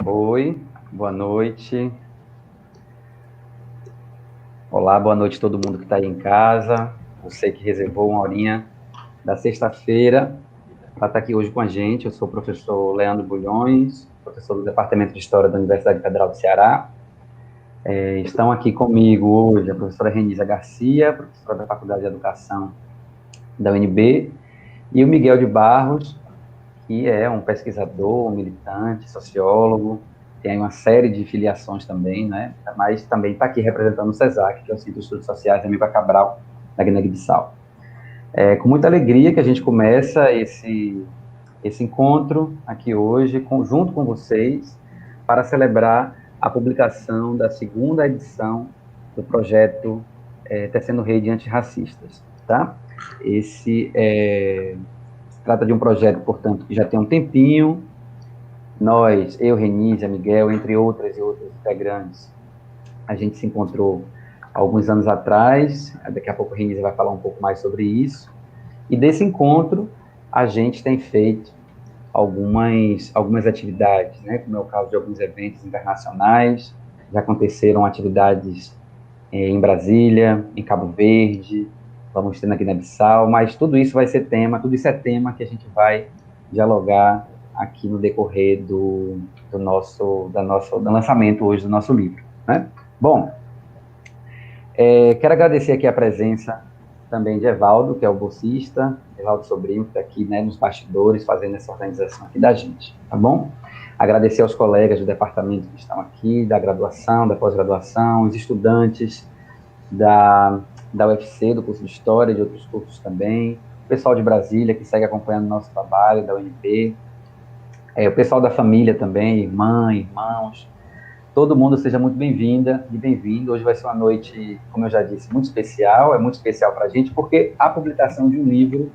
Oi, boa noite. Olá, boa noite a todo mundo que está aí em casa. Você que reservou uma horinha da sexta-feira para estar aqui hoje com a gente. Eu sou o professor Leandro Bulhões, professor do Departamento de História da Universidade Federal do Ceará. Estão aqui comigo hoje a professora Renisa Garcia, professora da Faculdade de Educação da UNB, e o Miguel de Barros, que é um pesquisador, um militante, sociólogo, tem uma série de filiações também, né? Mas também está aqui representando o CESAC, que é o Centro de Estudos Sociais Amílcar Cabral, da Guiné-Bissau. É com muita alegria que a gente começa esse encontro aqui hoje, junto com vocês, para celebrar a publicação da segunda edição do projeto Tecendo Rede Antirracistas, tá? Se trata de um projeto, portanto, que já tem um tempinho. Nós, eu, Renísia, Miguel, entre outras e outros integrantes, a gente se encontrou alguns anos atrás. Daqui a pouco a Renísia vai falar um pouco mais sobre isso. E desse encontro, a gente tem feito algumas atividades, né? Como é o caso de alguns eventos internacionais. Já aconteceram atividades em Brasília, em Cabo Verde, vamos ter na Guiné-Bissau, mas tudo isso vai ser tema, tudo isso é tema que a gente vai dialogar aqui no decorrer do lançamento hoje do nosso livro, né? Bom, quero agradecer aqui a presença também de Evaldo, que é o bolsista, Evaldo Sobrinho, que está aqui, né, nos bastidores, fazendo essa organização aqui da gente, tá bom? Agradecer aos colegas do departamento que estão aqui, da graduação, da pós-graduação, os estudantes da UFC, do curso de História, de outros cursos também, o pessoal de Brasília, que segue acompanhando o nosso trabalho, da UNB, o pessoal da família também, irmã, irmãos, todo mundo seja muito bem-vinda e bem-vindo. Hoje vai ser uma noite, como eu já disse, muito especial, é muito especial para a gente, porque a publicação de um livro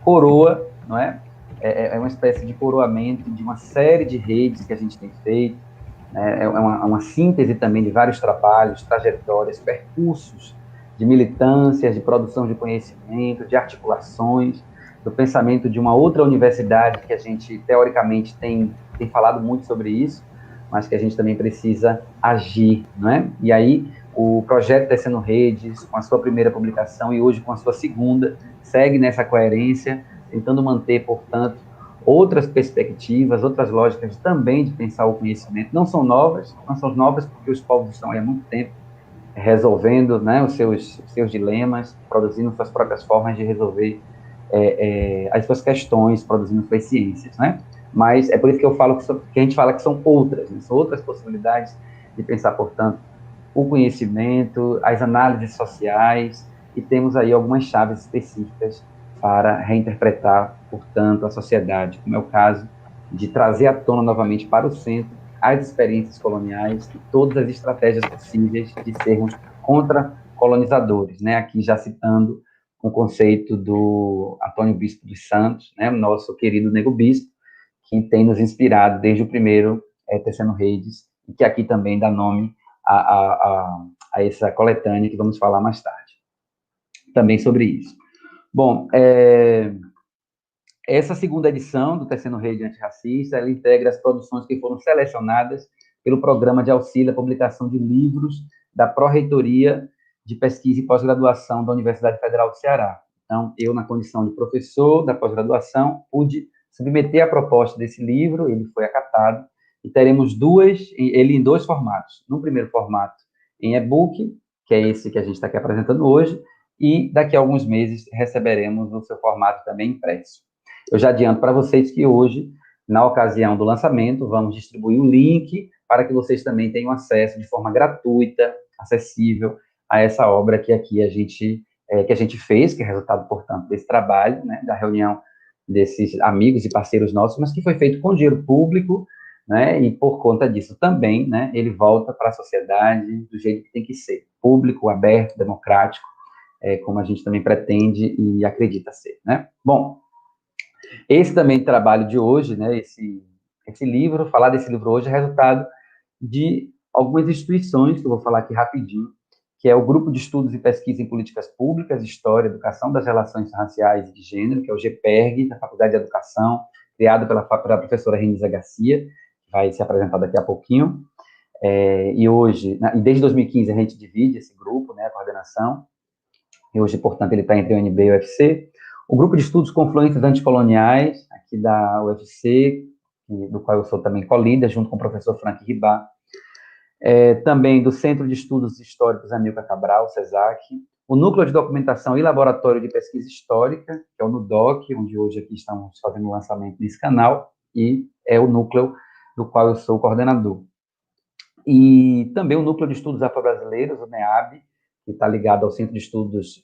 coroa, não é? É uma espécie de coroamento de uma série de redes que a gente tem feito, né? É uma síntese também de vários trabalhos, trajetórias, percursos de militâncias, de produção de conhecimento, de articulações, do pensamento de uma outra universidade que a gente, teoricamente, tem falado muito sobre isso, mas que a gente também precisa agir, não é? E aí, o projeto Tecendo Redes, com a sua primeira publicação e hoje com a sua segunda, segue nessa coerência, tentando manter, portanto, outras perspectivas, outras lógicas também de pensar o conhecimento. Não são novas porque os povos estão aí há muito tempo resolvendo, né, os seus dilemas, produzindo suas próprias formas de resolver as suas questões, produzindo suas ciências, né? Mas é por isso que eu falo que a gente fala que são outras, né? São outras possibilidades de pensar, portanto, o conhecimento, as análises sociais, e temos aí algumas chaves específicas para reinterpretar, portanto, a sociedade, como é o caso de trazer à tona novamente para o centro as experiências coloniais e todas as estratégias possíveis de sermos contra-colonizadores, né? Aqui já citando o conceito do Antônio Bispo dos Santos, né? Nosso querido Nego Bispo, que tem nos inspirado desde o primeiro Tecendo Redes, e que aqui também dá nome a essa coletânea que vamos falar mais tarde, também sobre isso. Bom, essa segunda edição do Tecendo Rede Antirracista, ela integra as produções que foram selecionadas pelo Programa de Auxílio à Publicação de Livros da Pró-Reitoria de Pesquisa e Pós-Graduação da Universidade Federal do Ceará. Então, eu, na condição de professor da pós-graduação, pude submeter a proposta desse livro, ele foi acatado, e teremos ele em dois formatos. No primeiro formato, em e-book, que é esse que a gente está aqui apresentando hoje, e daqui a alguns meses receberemos no seu formato também impresso. Eu já adianto para vocês que hoje, na ocasião do lançamento, vamos distribuir um link para que vocês também tenham acesso de forma gratuita, acessível, a essa obra que aqui que a gente fez, que é resultado, portanto, desse trabalho, né, da reunião desses amigos e parceiros nossos, mas que foi feito com dinheiro público, né, e por conta disso também, né, ele volta para a sociedade do jeito que tem que ser, público, aberto, democrático, como a gente também pretende e acredita ser, né? Bom, esse também trabalho de hoje, né, esse livro, falar desse livro hoje é resultado de algumas instituições, que eu vou falar aqui rapidinho, que é o Grupo de Estudos e Pesquisa em Políticas Públicas, História e Educação das Relações Raciais e de Gênero, que é o GPERG, da Faculdade de Educação, criado pela professora Renisa Garcia, vai se apresentar daqui a pouquinho. E desde 2015 a gente divide esse grupo, né, a coordenação, e hoje, portanto, ele está entre o UNB e o UFC. O grupo de estudos confluentes anticoloniais, aqui da UFC, do qual eu sou também co-líder, junto com o professor Frank Ribá, também do Centro de Estudos Históricos Amilcar Cabral, CESAC, o Núcleo de Documentação e Laboratório de Pesquisa Histórica, que é o NUDOC, onde hoje aqui estamos fazendo o lançamento desse canal, e é o núcleo do qual eu sou coordenador. E também o Núcleo de Estudos Afro-Brasileiros, o NEAB, que está ligado ao Centro de Estudos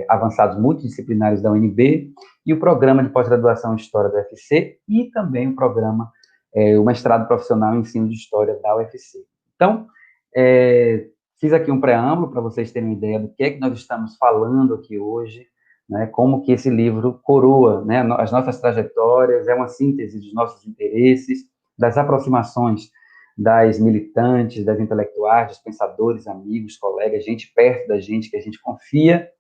Avançados Multidisciplinares da UNB, e o Programa de Pós-Graduação em História da UFC, e também o programa, o Mestrado Profissional em Ensino de História da UFC. Então, fiz aqui um preâmbulo para vocês terem uma ideia do que é que nós estamos falando aqui hoje, né, como que esse livro coroa, né, as nossas trajetórias, é uma síntese dos nossos interesses, das aproximações das militantes, das intelectuais, dos pensadores, amigos, colegas, gente perto da gente, que a gente confia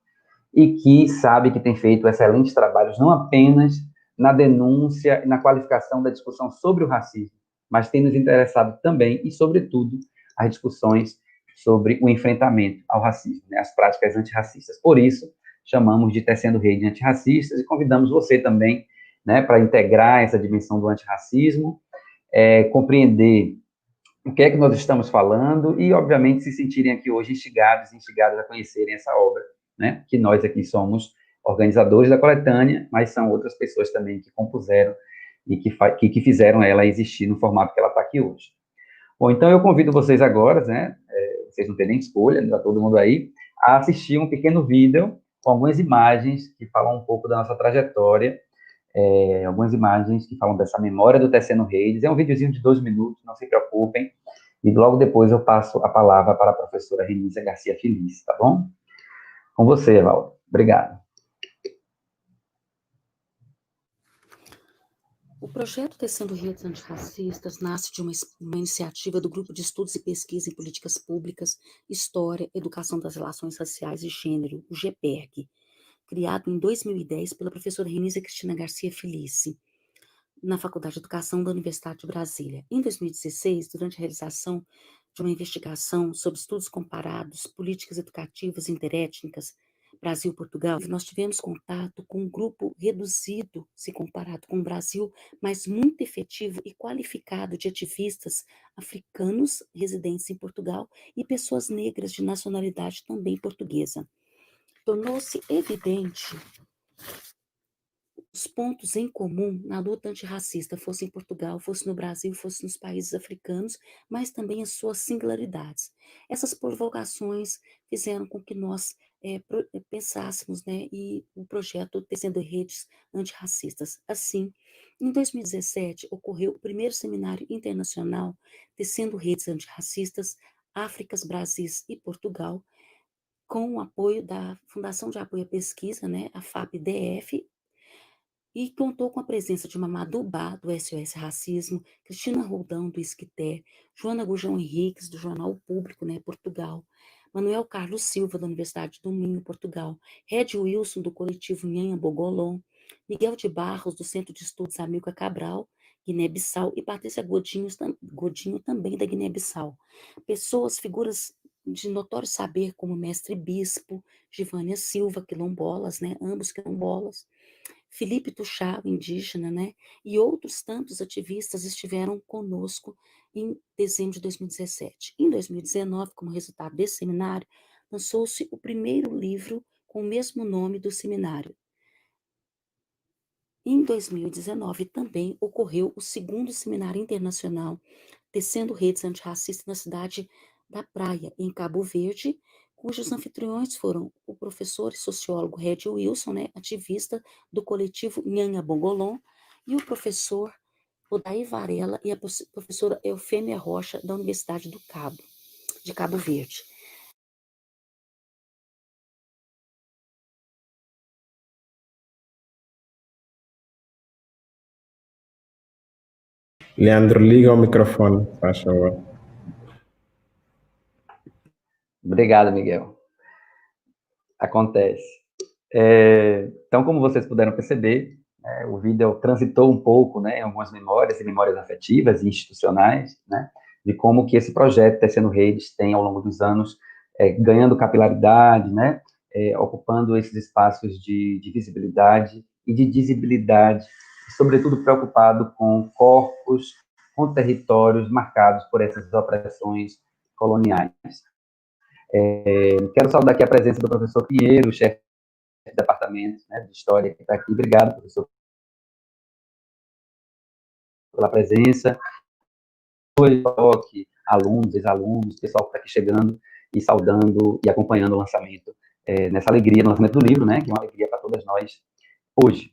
e que sabe que tem feito excelentes trabalhos, não apenas na denúncia e na qualificação da discussão sobre o racismo, mas tem nos interessado também e, sobretudo, as discussões sobre o enfrentamento ao racismo, né, as práticas antirracistas. Por isso, chamamos de Tecendo Rede Antirracistas e convidamos você também, né, para integrar essa dimensão do antirracismo, compreender o que é que nós estamos falando e, obviamente, se sentirem aqui hoje instigados e instigadas a conhecerem essa obra, né? Que nós aqui somos organizadores da coletânea, mas são outras pessoas também que compuseram e que fizeram ela existir no formato que ela está aqui hoje. Bom, então eu convido vocês agora, né? Vocês não têm nem escolha, está todo mundo aí, a assistir um pequeno vídeo com algumas imagens que falam um pouco da nossa trajetória, algumas imagens que falam dessa memória do Tecendo Redes. É um videozinho de 2 minutos, não se preocupem. E logo depois eu passo a palavra para a professora Renícia Garcia Feliz, tá bom? Com você, Evaldo. Obrigado. O projeto Tecendo Redes Antirracistas nasce de uma iniciativa do Grupo de Estudos e Pesquisa em Políticas Públicas, História, Educação das Relações Raciais e Gênero, o GEPERG, criado em 2010 pela professora Renícia Cristina Garcia Felice, na Faculdade de Educação da Universidade de Brasília. Em 2016, durante a realização de uma investigação sobre estudos comparados, políticas educativas interétnicas, Brasil-Portugal, nós tivemos contato com um grupo reduzido, se comparado com o Brasil, mas muito efetivo e qualificado de ativistas africanos residentes em Portugal e pessoas negras de nacionalidade também portuguesa. Tornou-se evidente os pontos em comum na luta antirracista, fosse em Portugal, fosse no Brasil, fosse nos países africanos, mas também as suas singularidades. Essas provocações fizeram com que nós pensássemos, né, e o projeto Tecendo Redes Antirracistas. Assim, em 2017, ocorreu o primeiro seminário internacional Tecendo Redes Antirracistas, Áfricas, Brasis e Portugal, com o apoio da Fundação de Apoio à Pesquisa, né, a FAP-DF, e contou com a presença de Mamadou Ba, do SOS Racismo, Cristina Roldão, do Isquité, Joana Gurjão Henriques, do Jornal O Público, né, Portugal, Manuel Carlos Silva, da Universidade do Minho, Portugal, Red Wilson, do coletivo Nhanha Bogolon, Miguel de Barros, do Centro de Estudos Amilcar Cabral, Guiné-Bissau, e Patrícia Godinho, também da Guiné-Bissau. Pessoas, figuras de notório saber, como Mestre Bispo, Givânia Silva, quilombolas, né, ambos quilombolas, Felipe Tuchá, indígena, né, e outros tantos ativistas estiveram conosco em dezembro de 2017. Em 2019, como resultado desse seminário, lançou-se o primeiro livro com o mesmo nome do seminário. Em 2019 também ocorreu o segundo seminário internacional Tecendo Redes Antirracistas na cidade da Praia, em Cabo Verde, cujos anfitriões foram o professor e sociólogo Red Wilson, né, ativista do coletivo Nhanha Bongolon, e o professor Odair Varela e a professora Eufêmia Rocha, da Universidade de Cabo Verde. Leandro, liga o microfone, faz favor. Obrigado, Miguel. Acontece. Então, como vocês puderam perceber, o vídeo transitou um pouco, né, em algumas memórias e memórias afetivas e institucionais, né, de como que esse projeto Tecendo Redes tem, ao longo dos anos, ganhando capilaridade, né, ocupando esses espaços de visibilidade e de dizibilidade, e, sobretudo, preocupado com corpos, com territórios marcados por essas opressões coloniais. Quero saudar aqui a presença do professor Pinheiro, chefe do departamento, né, de História, que está aqui. Obrigado, professor, pela presença. Alunos, ex-alunos, pessoal que está aqui chegando e saudando e acompanhando o lançamento, nessa alegria, no lançamento do livro, né, que é uma alegria para todas nós hoje.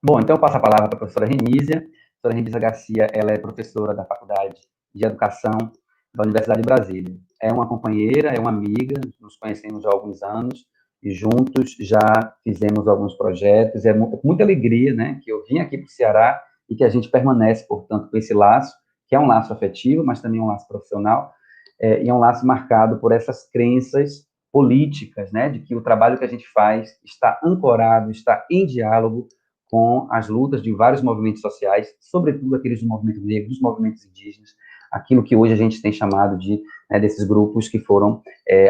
Bom, então eu passo a palavra para a professora Renísia. A professora Renísia Garcia, ela é professora da Faculdade de Educação da Universidade de Brasília. É uma companheira, é uma amiga, nos conhecemos há alguns anos e juntos já fizemos alguns projetos. É muita alegria, né, que eu vim aqui para o Ceará e que a gente permanece, portanto, com esse laço, que é um laço afetivo, mas também um laço profissional, e é um laço marcado por essas crenças políticas, né, de que o trabalho que a gente faz está ancorado, está em diálogo com as lutas de vários movimentos sociais, sobretudo aqueles do movimento negro, dos movimentos indígenas, aquilo que hoje a gente tem chamado de, né, desses grupos que foram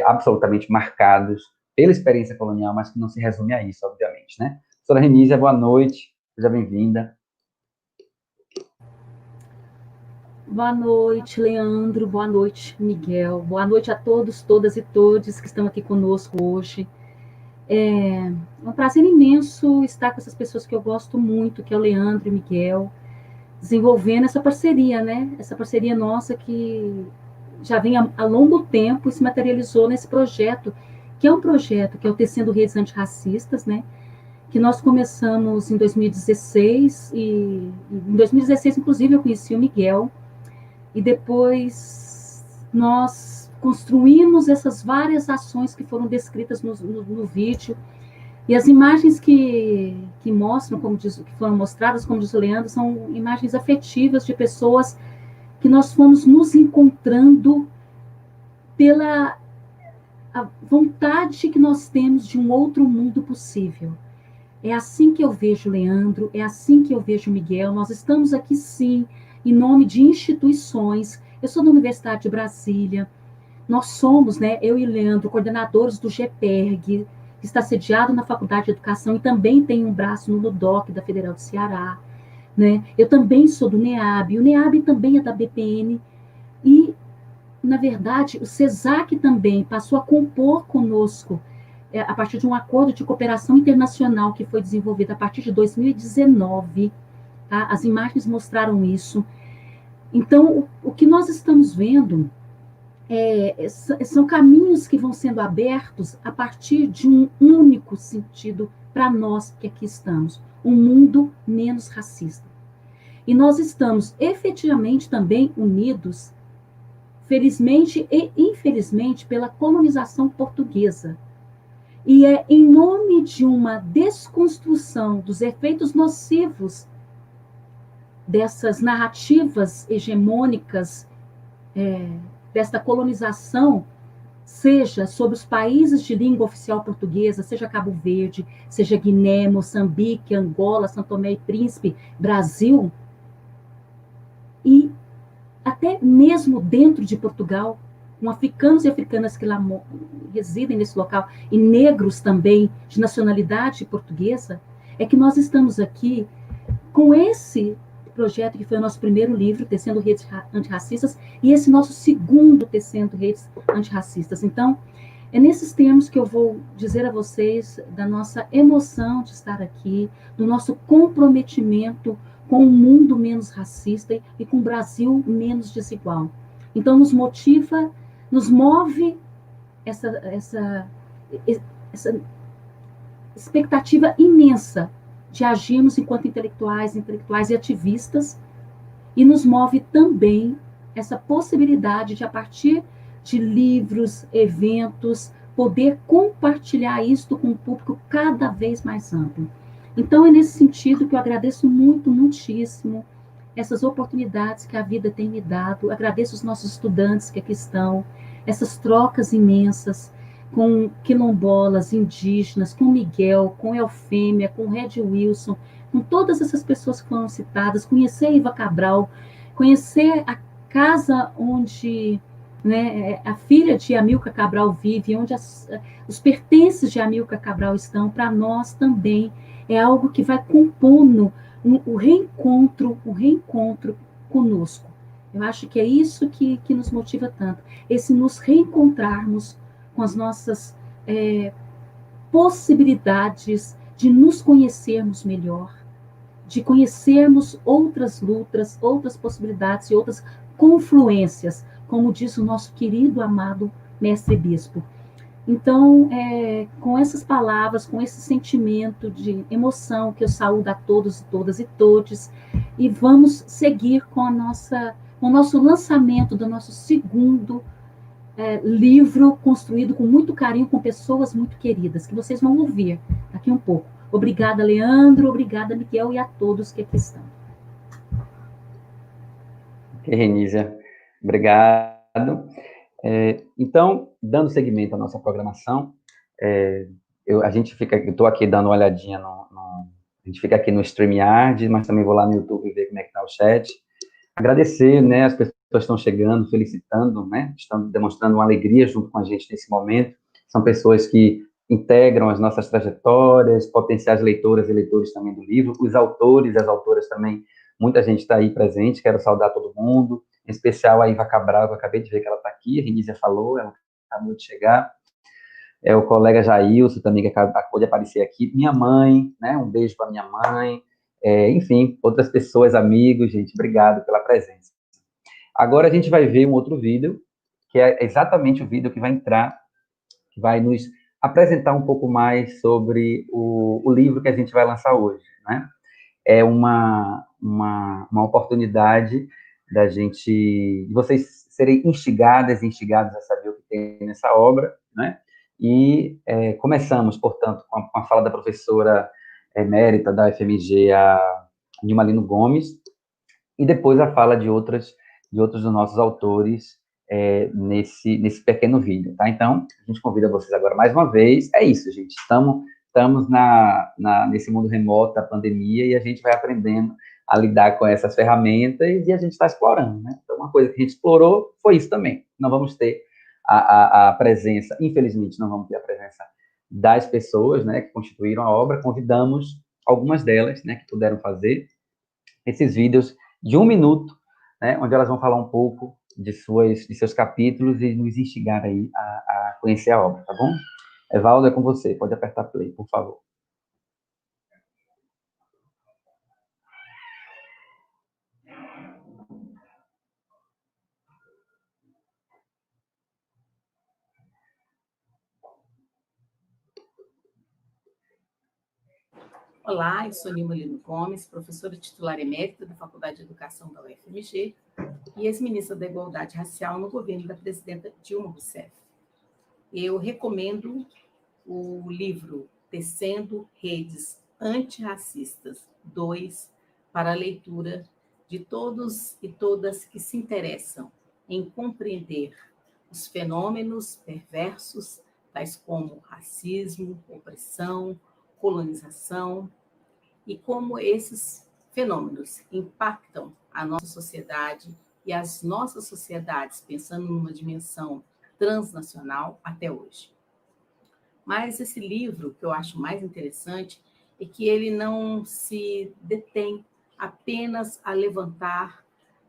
absolutamente marcados pela experiência colonial, mas que não se resume a isso, obviamente, né? Professora Renísia, boa noite, seja bem-vinda. Boa noite, Leandro. Boa noite, Miguel. Boa noite a todos, todas e todos que estão aqui conosco hoje. É um prazer imenso estar com essas pessoas que eu gosto muito, que é o Leandro e o Miguel, desenvolvendo essa parceria, né? Essa parceria nossa que já vem há longo tempo e se materializou nesse projeto, que é um projeto que é o Tecendo Redes Antirracistas, né? Que nós começamos em 2016, e em 2016, inclusive, eu conheci o Miguel, e depois nós construímos essas várias ações que foram descritas no vídeo, e as imagens que mostram, que foram mostradas, como diz o Leandro, são imagens afetivas de pessoas que nós fomos nos encontrando pela a vontade que nós temos de um outro mundo possível. É assim que eu vejo o Leandro, é assim que eu vejo o Miguel. Nós estamos aqui, sim, em nome de instituições. Eu sou da Universidade de Brasília. Nós somos, né, eu e o Leandro, coordenadores do GPERG, que está sediado na Faculdade de Educação e também tem um braço no LUDOC da Federal do Ceará. Né? Eu também sou do NEAB, o NEAB também é da BPN. E, na verdade, o CESAC também passou a compor conosco a partir de um acordo de cooperação internacional que foi desenvolvido a partir de 2019, tá? As imagens mostraram isso. Então, o que nós estamos vendo são caminhos que vão sendo abertos a partir de um único sentido para nós que aqui estamos, um mundo menos racista. E nós estamos efetivamente também unidos, felizmente e infelizmente, pela colonização portuguesa. E é em nome de uma desconstrução dos efeitos nocivos dessas narrativas hegemônicas, desta colonização, seja sobre os países de língua oficial portuguesa, seja Cabo Verde, seja Guiné, Moçambique, Angola, São Tomé e Príncipe, Brasil, e até mesmo dentro de Portugal, com africanos e africanas que lá residem nesse local, e negros também, de nacionalidade portuguesa, é que nós estamos aqui com esse projeto que foi o nosso primeiro livro, Tecendo Redes Antirracistas, e esse nosso segundo, Tecendo Redes Antirracistas. Então, é nesses termos que eu vou dizer a vocês da nossa emoção de estar aqui, do nosso comprometimento com um mundo menos racista e com um Brasil menos desigual. Então, nos move essa expectativa imensa de agirmos enquanto intelectuais e ativistas, e nos move também essa possibilidade de, a partir de livros, eventos, poder compartilhar isto com um público cada vez mais amplo. Então, é nesse sentido que eu agradeço muitíssimo essas oportunidades que a vida tem me dado, agradeço os nossos estudantes que aqui estão, essas trocas imensas com quilombolas, indígenas, com Miguel, com Eufêmia, com Red Wilson, com todas essas pessoas que foram citadas, conhecer a Iva Cabral, conhecer a casa onde, né, a filha de Amilcar Cabral vive, onde os pertences de Amilcar Cabral estão, para nós também é algo que vai compondo o reencontro conosco. Eu acho que é isso que nos motiva tanto, esse nos reencontrarmos com as nossas possibilidades de nos conhecermos melhor, de conhecermos outras lutas, outras possibilidades e outras confluências, como diz o nosso querido, amado mestre bispo. Então, com essas palavras, com esse sentimento de emoção que eu saúdo a todos e todas e todes, e vamos seguir com o nosso lançamento do nosso segundo livro, construído com muito carinho, com pessoas muito queridas, que vocês vão ouvir daqui um pouco. Obrigada, Leandro, obrigada, Miguel, e a todos que aqui estão. Ok, Renísia, obrigado. Então, dando seguimento à nossa programação, eu estou aqui dando uma olhadinha a gente fica aqui no StreamYard, mas também vou lá no YouTube ver como é que está o chat. Agradecer, né, as pessoas estão chegando, felicitando, né, estão demonstrando uma alegria junto com a gente nesse momento. São pessoas que integram as nossas trajetórias, potenciais leitoras e leitores também do livro, os autores e as autoras também, muita gente está aí presente, quero saudar todo mundo, em especial a Iva Cabral, que eu acabei de ver que ela está aqui, a Renísia falou, ela acabou de chegar, o colega Jailson também, que acabou de aparecer aqui, minha mãe, né, um beijo para minha mãe, enfim, outras pessoas, amigos, gente, obrigado pela presença. Agora a gente vai ver um outro vídeo, que é exatamente o vídeo que vai entrar, que vai nos apresentar um pouco mais sobre o livro que a gente vai lançar hoje, né? É uma oportunidade da gente, de vocês serem instigados a saber o que tem nessa obra, né? E começamos, portanto, com a fala da professora emérita da FMG, a Nilma Lino Gomes, e depois a fala de outros dos nossos autores nesse pequeno vídeo, tá? Então, a gente convida vocês agora mais uma vez. É isso, gente. Estamos nesse mundo remoto da pandemia e a gente vai aprendendo a lidar com essas ferramentas e a gente está explorando, né? Então, uma coisa que a gente explorou foi isso também. Não vamos ter a presença, infelizmente, não vamos ter a presença das pessoas, né, que constituíram a obra. Convidamos algumas delas, né, que puderam fazer esses vídeos de 1 minuto, né, onde elas vão falar um pouco de seus capítulos e nos instigar aí a conhecer a obra, tá bom? Evaldo, é com você, pode apertar play, por favor. Olá, eu sou Nilma Lino Gomes, professora titular emérita da Faculdade de Educação da UFMG e ex-ministra da Igualdade Racial no governo da presidenta Dilma Rousseff. Eu recomendo o livro Tecendo Redes Antirracistas 2 para a leitura de todos e todas que se interessam em compreender os fenômenos perversos, tais como racismo, opressão, colonização, e como esses fenômenos impactam a nossa sociedade e as nossas sociedades, pensando numa dimensão transnacional até hoje. Mas esse livro, que eu acho mais interessante, é que ele não se detém apenas a levantar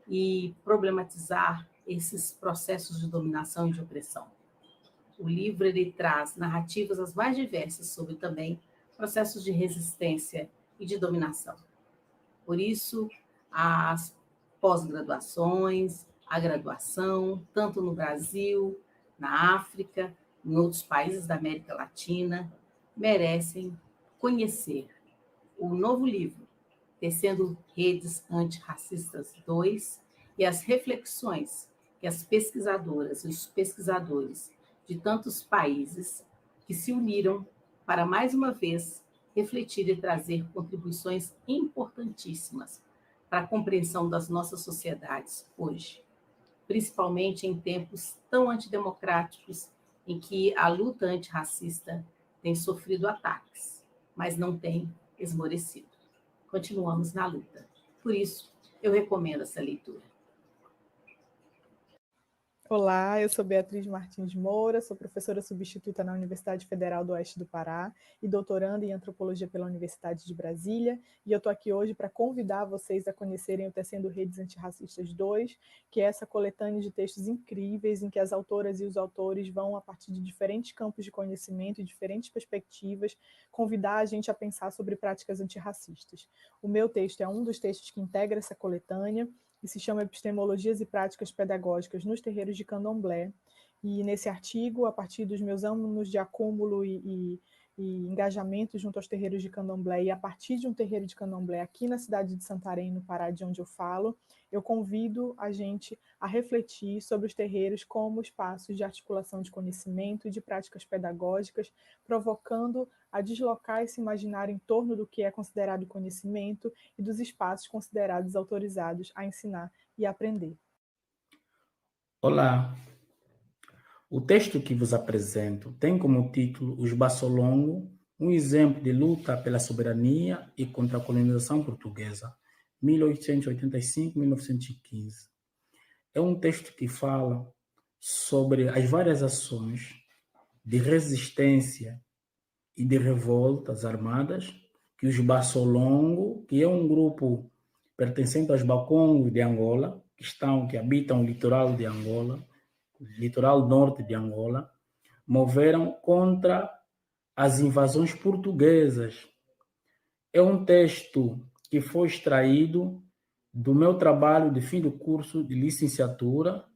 e problematizar esses processos de dominação e de opressão. O livro ele traz narrativas as mais diversas sobre também processos de resistência e de dominação. Por isso, as pós-graduações, a graduação, tanto no Brasil, na África, em outros países da América Latina, merecem conhecer o novo livro, Tecendo Redes Antirracistas 2, e as reflexões que as pesquisadoras e os pesquisadores de tantos países que se uniram para, mais uma vez, refletir e trazer contribuições importantíssimas para a compreensão das nossas sociedades hoje, principalmente em tempos tão antidemocráticos em que a luta antirracista tem sofrido ataques, mas não tem esmorecido. continuamos na luta. Por isso, eu recomendo essa leitura. Olá, eu sou Beatriz Martins Moura, sou professora substituta na Universidade Federal do Oeste do Pará e doutoranda em Antropologia pela Universidade de Brasília, e eu estou aqui hoje para convidar vocês a conhecerem o Tecendo Redes Antirracistas 2, que é essa coletânea de textos incríveis em que as autoras e os autores vão, a partir de diferentes campos de conhecimento e diferentes perspectivas, convidar a gente a pensar sobre práticas antirracistas. O meu texto é um dos textos que integra essa coletânea, que se chama Epistemologias e Práticas Pedagógicas nos Terreiros de Candomblé. E nesse artigo, a partir dos meus anos de acúmulo e engajamento junto aos terreiros de Candomblé, e a partir de um terreiro de Candomblé aqui na cidade de Santarém, no Pará, de onde eu falo, eu convido a gente a refletir sobre os terreiros como espaços de articulação de conhecimento e de práticas pedagógicas, provocando a deslocar esse imaginário em torno do que é considerado conhecimento e dos espaços considerados autorizados a ensinar e aprender. Olá, o texto que vos apresento tem como título Os Bassolongo, um exemplo de luta pela soberania e contra a colonização portuguesa, 1885-1915. É um texto que fala sobre as várias ações de resistência e de revoltas armadas que os Bassolongo, que é um grupo pertencente aos Bakongos de Angola, que habitam o litoral de Angola, o litoral norte de Angola, moveram contra as invasões portuguesas. É um texto que foi extraído do meu trabalho de fim do curso de licenciatura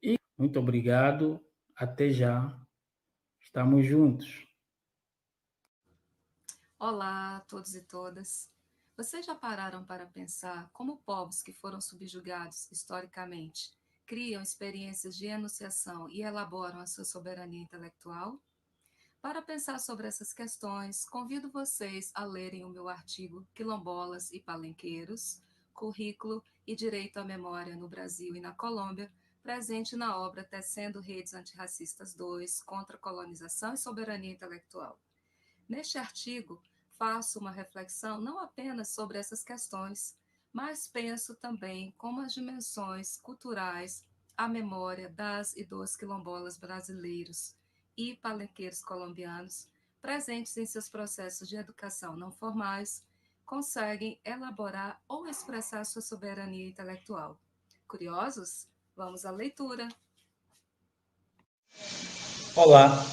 e muito obrigado, até já, estamos juntos. Olá a todos e todas. Vocês já pararam para pensar como povos que foram subjugados historicamente criam experiências de enunciação e elaboram a sua soberania intelectual? Para pensar sobre essas questões, convido vocês a lerem o meu artigo Quilombolas e Palenqueiros, Currículo e Direito à Memória no Brasil e na Colômbia, presente na obra Tecendo Redes Antirracistas 2, Contra a Colonização e Soberania Intelectual. Neste artigo, faço uma reflexão não apenas sobre essas questões, mas penso também como as dimensões culturais, a memória das e dos quilombolas brasileiros e palenqueiros colombianos, presentes em seus processos de educação não formais, conseguem elaborar ou expressar sua soberania intelectual. Curiosos? Vamos à leitura! Olá,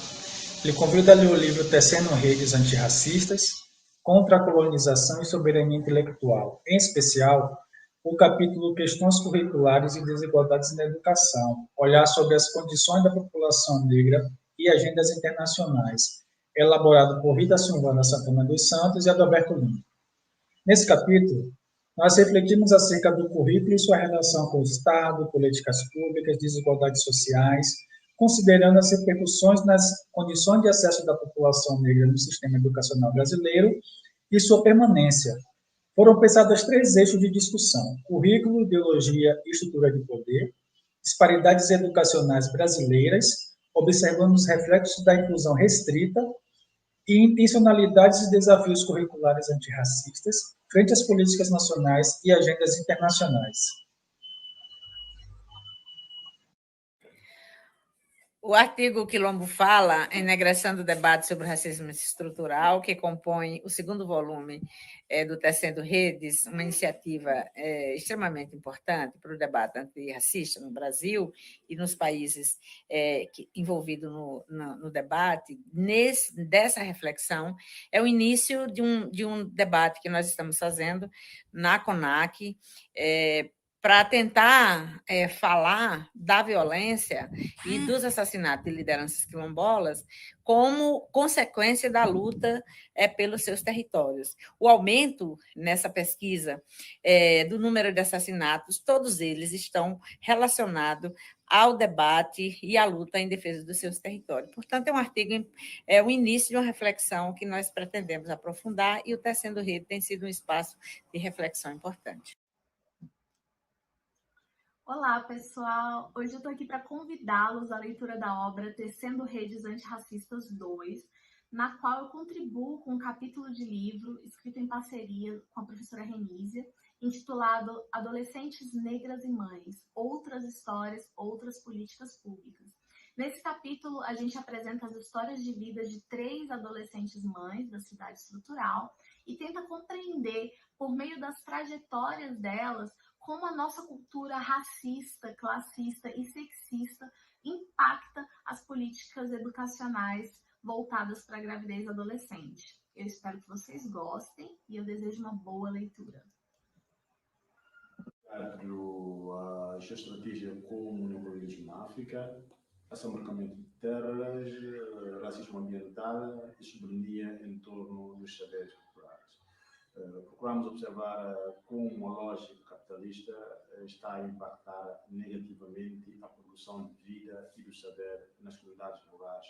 lhe convido a ler o livro Tecendo Redes Antirracistas, Contra a Colonização e Soberania Intelectual, em especial o capítulo Questões Curriculares e Desigualdades na Educação, olhar sobre as condições da população negra e agendas internacionais, elaborado por Rita Silvana Santana dos Santos e Adalberto Lima. Nesse capítulo, nós refletimos acerca do currículo e sua relação com o Estado, políticas públicas, desigualdades sociais, considerando as repercussões nas condições de acesso da população negra no sistema educacional brasileiro e sua permanência. Foram pensados 3 eixos de discussão: currículo, ideologia e estrutura de poder, disparidades educacionais brasileiras, observando os reflexos da inclusão restrita e intencionalidades e desafios curriculares antirracistas frente às políticas nacionais e agendas internacionais. O artigo Quilombo Fala, Enegressando o Debate sobre o Racismo Estrutural, que compõe o 2º volume do Tecendo Redes, uma iniciativa extremamente importante para o debate antirracista no Brasil e nos países envolvidos no debate. Dessa reflexão, é o início de um debate que nós estamos fazendo na CONAC, para tentar falar da violência e dos assassinatos de lideranças quilombolas como consequência da luta pelos seus territórios. O aumento nessa pesquisa do número de assassinatos, todos eles estão relacionados ao debate e à luta em defesa dos seus territórios. Portanto, é um artigo, é o início de uma reflexão que nós pretendemos aprofundar, e o Tecendo Rede tem sido um espaço de reflexão importante. Olá, pessoal! Hoje eu estou aqui para convidá-los à leitura da obra Tecendo Redes Antirracistas 2, na qual eu contribuo com um capítulo de livro escrito em parceria com a professora Renísia, intitulado Adolescentes Negras e Mães, Outras Histórias, Outras Políticas Públicas. Nesse capítulo, a gente apresenta as histórias de vida de 3 adolescentes mães da cidade estrutural e tenta compreender, por meio das trajetórias delas, como a nossa cultura racista, classista e sexista impacta as políticas educacionais voltadas para a gravidez adolescente. Eu espero que vocês gostem e eu desejo uma boa leitura. A geoestratégia como o neoliberalismo na África, assambarcamento de terras, racismo ambiental e soberania em torno dos saberes populares. Procuramos observar como a lógica capitalista está a impactar negativamente a produção de vida e do saber nas comunidades rurais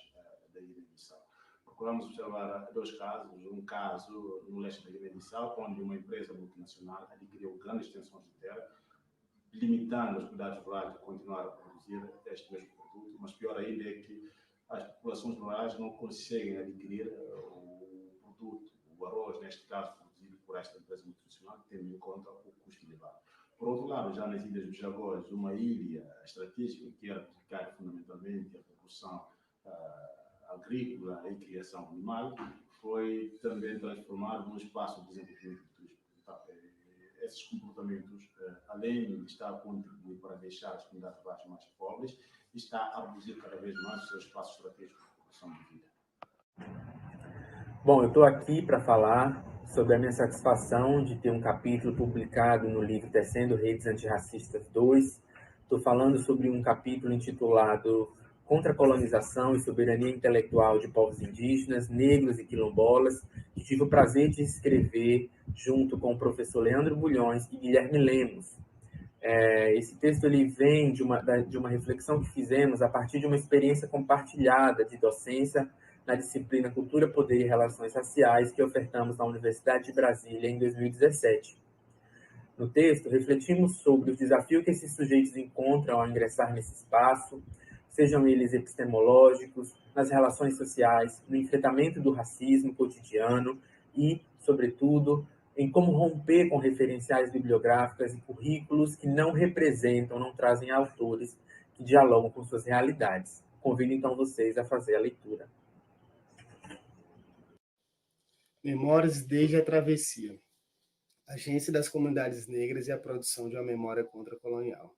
da Guiné-Bissau. Procuramos observar 2 casos. Um caso no leste da Guiné-Bissau, onde uma empresa multinacional adquiriu grandes extensões de terra, limitando as comunidades rurais a continuar a produzir este mesmo produto, mas pior ainda é que as populações rurais não conseguem adquirir o produto, o arroz, neste caso, produzido por esta empresa multinacional, tendo em conta o custo elevado. Por outro lado, já nas Ilhas dos Jagós, uma ilha estratégica que era dedicar fundamentalmente à produção agrícola e criação animal, foi também transformado num espaço de desenvolvimento turístico. Então, esses comportamentos, além de estar a contribuir para deixar as comunidades rurais mais pobres, está a reduzir cada vez mais os seus espaços estratégicos de produção de vida. Bom, eu estou aqui para falar sobre a minha satisfação de ter um capítulo publicado no livro Tecendo Redes Antirracistas 2. Estou falando sobre um capítulo intitulado Contra a Colonização e Soberania Intelectual de Povos Indígenas, Negros e Quilombolas, que tive o prazer de escrever junto com o professor Leandro Bulhões e Guilherme Lemos. Esse texto ele vem de uma reflexão que fizemos a partir de uma experiência compartilhada de docência na disciplina Cultura, Poder e Relações Raciais que ofertamos na Universidade de Brasília em 2017. No texto, refletimos sobre os desafios que esses sujeitos encontram ao ingressar nesse espaço, sejam eles epistemológicos, nas relações sociais, no enfrentamento do racismo cotidiano e, sobretudo, em como romper com referenciais bibliográficas e currículos que não representam, não trazem autores que dialogam com suas realidades. Convido, então, vocês a fazer a leitura. Memórias desde a Travessia. Agência das Comunidades Negras e a Produção de uma Memória Contra-Colonial.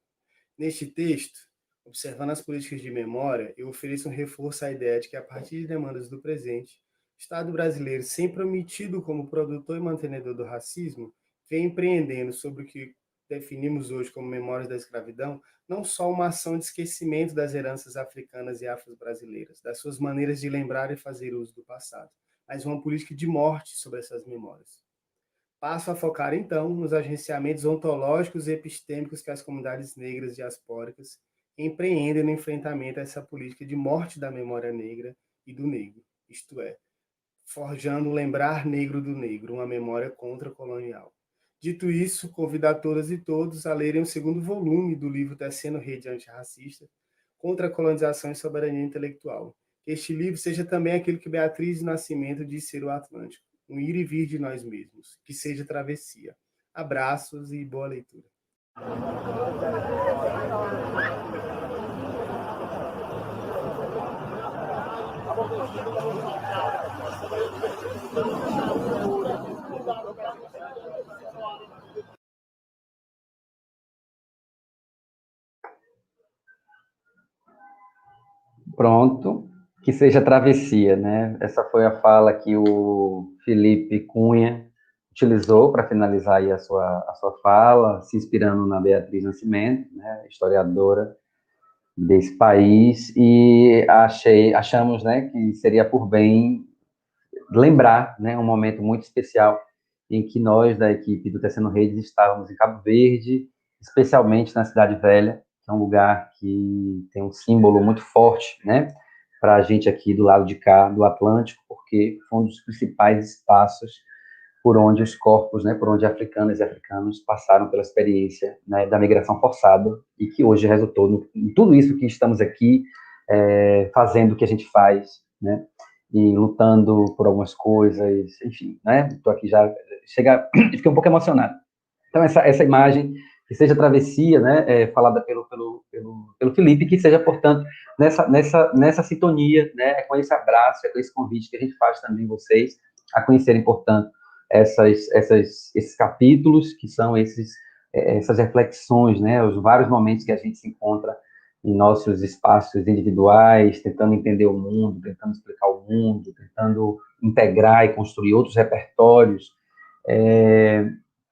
Neste texto, observando as políticas de memória, eu ofereço um reforço à ideia de que, a partir de demandas do presente, o Estado brasileiro, sempre omitido como produtor e mantenedor do racismo, vem empreendendo sobre o que definimos hoje como memórias da escravidão, não só uma ação de esquecimento das heranças africanas e afro-brasileiras, das suas maneiras de lembrar e fazer uso do passado, mas uma política de morte sobre essas memórias. Passo a focar, então, nos agenciamentos ontológicos e epistêmicos que as comunidades negras diaspóricas empreendem no enfrentamento a essa política de morte da memória negra e do negro, isto é, forjando o lembrar negro do negro, uma memória contra-colonial. Dito isso, convido a todas e todos a lerem o 2º volume do livro Tecendo Rede Antirracista, Contra a Colonização e Soberania Intelectual. Que este livro seja também aquilo que Beatriz do Nascimento disse ser o Atlântico, um ir e vir de nós mesmos, que seja travessia. Abraços e boa leitura. Pronto, que seja travessia, né? Essa foi a fala que o Felipe Cunha utilizou para finalizar aí a sua fala, se inspirando na Beatriz Nascimento, né, historiadora desse país, e achamos, né, que seria por bem lembrar, né, um momento muito especial em que nós, da equipe do Tecendo Redes, estávamos em Cabo Verde, especialmente na Cidade Velha, que é um lugar que tem um símbolo muito forte, né, para a gente aqui do lado de cá, do Atlântico, porque foi um dos principais espaços por onde os corpos, né, por onde africanas e africanos passaram pela experiência, né, da migração forçada e que hoje resultou em tudo isso que estamos aqui fazendo o que a gente faz, né, e lutando por algumas coisas, enfim, né? Estou aqui já, fiquei um pouco emocionado. Então, essa imagem, que seja travessia, né, falada pelo Felipe, que seja, portanto, nessa sintonia, né, com esse abraço, com esse convite que a gente faz também vocês a conhecerem, portanto, esses capítulos, que são essas reflexões, né, os vários momentos que a gente se encontra em nossos espaços individuais, tentando entender o mundo, tentando explicar o mundo, tentando integrar e construir outros repertórios.